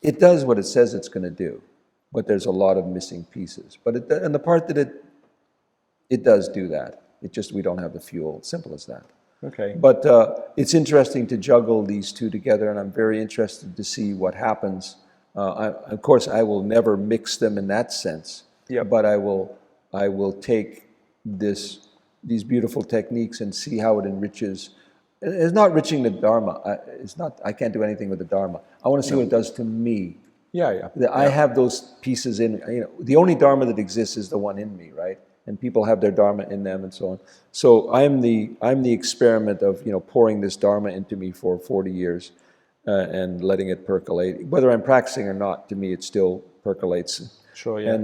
It does what it says it's going to do, but there's a lot of missing pieces. But and the part that it does do that. It just we don't have the fuel. Simple as that. Okay. But it's interesting to juggle these two together, and I'm very interested to see what happens. Of course, I will never mix them in that sense. Yep. But I will take these beautiful techniques and see how it enriches. It's not enriching the Dharma. I can't do anything with the Dharma. I want to see what it does to me. Yeah. I have those pieces in. The only Dharma that exists is the one in me, right? And people have their Dharma in them, and so on. So I'm the experiment of pouring this Dharma into me for 40 years and letting it percolate. Whether I'm practicing or not, to me it still percolates. Sure. Yeah.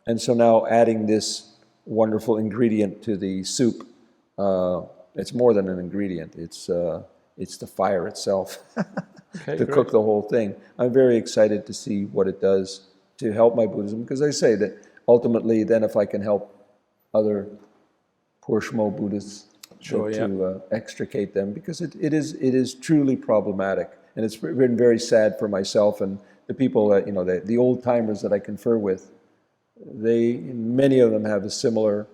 And so now adding this wonderful ingredient to the soup. It's more than an ingredient. It's the fire itself Okay, to great. cook the whole thing. I'm very excited to see what it does to help my Buddhism, because I say that ultimately, then if I can help other poor schmo Buddhists to extricate them, because it is truly problematic, and it's been very sad for myself and the people that the old timers that I confer with. Many of them have a similar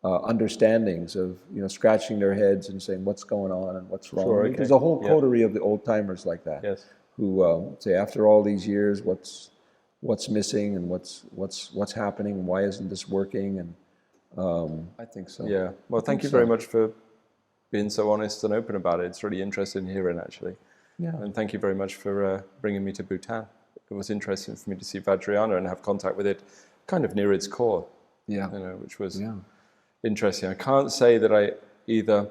understandings of scratching their heads and saying what's going on and what's wrong. Sure, okay. There's a whole coterie of the old timers like that. Yes. Who say after all these years, what's missing and what's happening and why isn't this working? And I think so. Yeah. Well, thank you very much for being so honest and open about it. It's really interesting hearing, actually. Yeah. And thank you very much for bringing me to Bhutan. It was interesting for me to see Vajrayana and have contact with it kind of near its core. Yeah. Which was interesting. I can't say that I either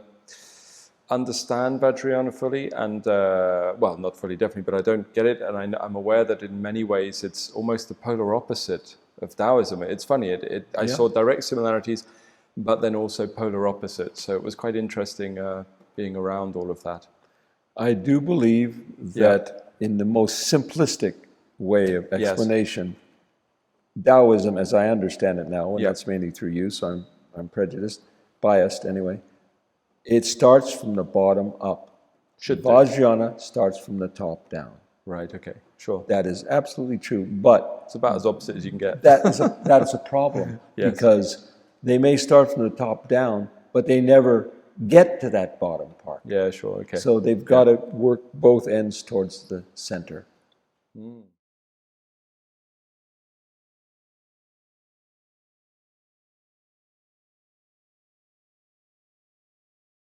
understand Vajrayana fully and, well, not fully definitely, but I don't get it. And I'm aware that in many ways it's almost the polar opposite of Taoism. It's funny, I saw direct similarities, but then also polar opposites. So it was quite interesting being around all of that. I do believe that in the most simplistic way of explanation, Taoism, as I understand it now, and that's mainly through you, so I'm prejudiced, biased anyway, it starts from the bottom up. Vajrayana starts from the top down. Right, okay, sure. That is absolutely true, but it's about as opposite as you can get. that is a problem, because they may start from the top down, but they never get to that bottom part. Yeah, sure, okay. So they've got to work both ends towards the center. Mm.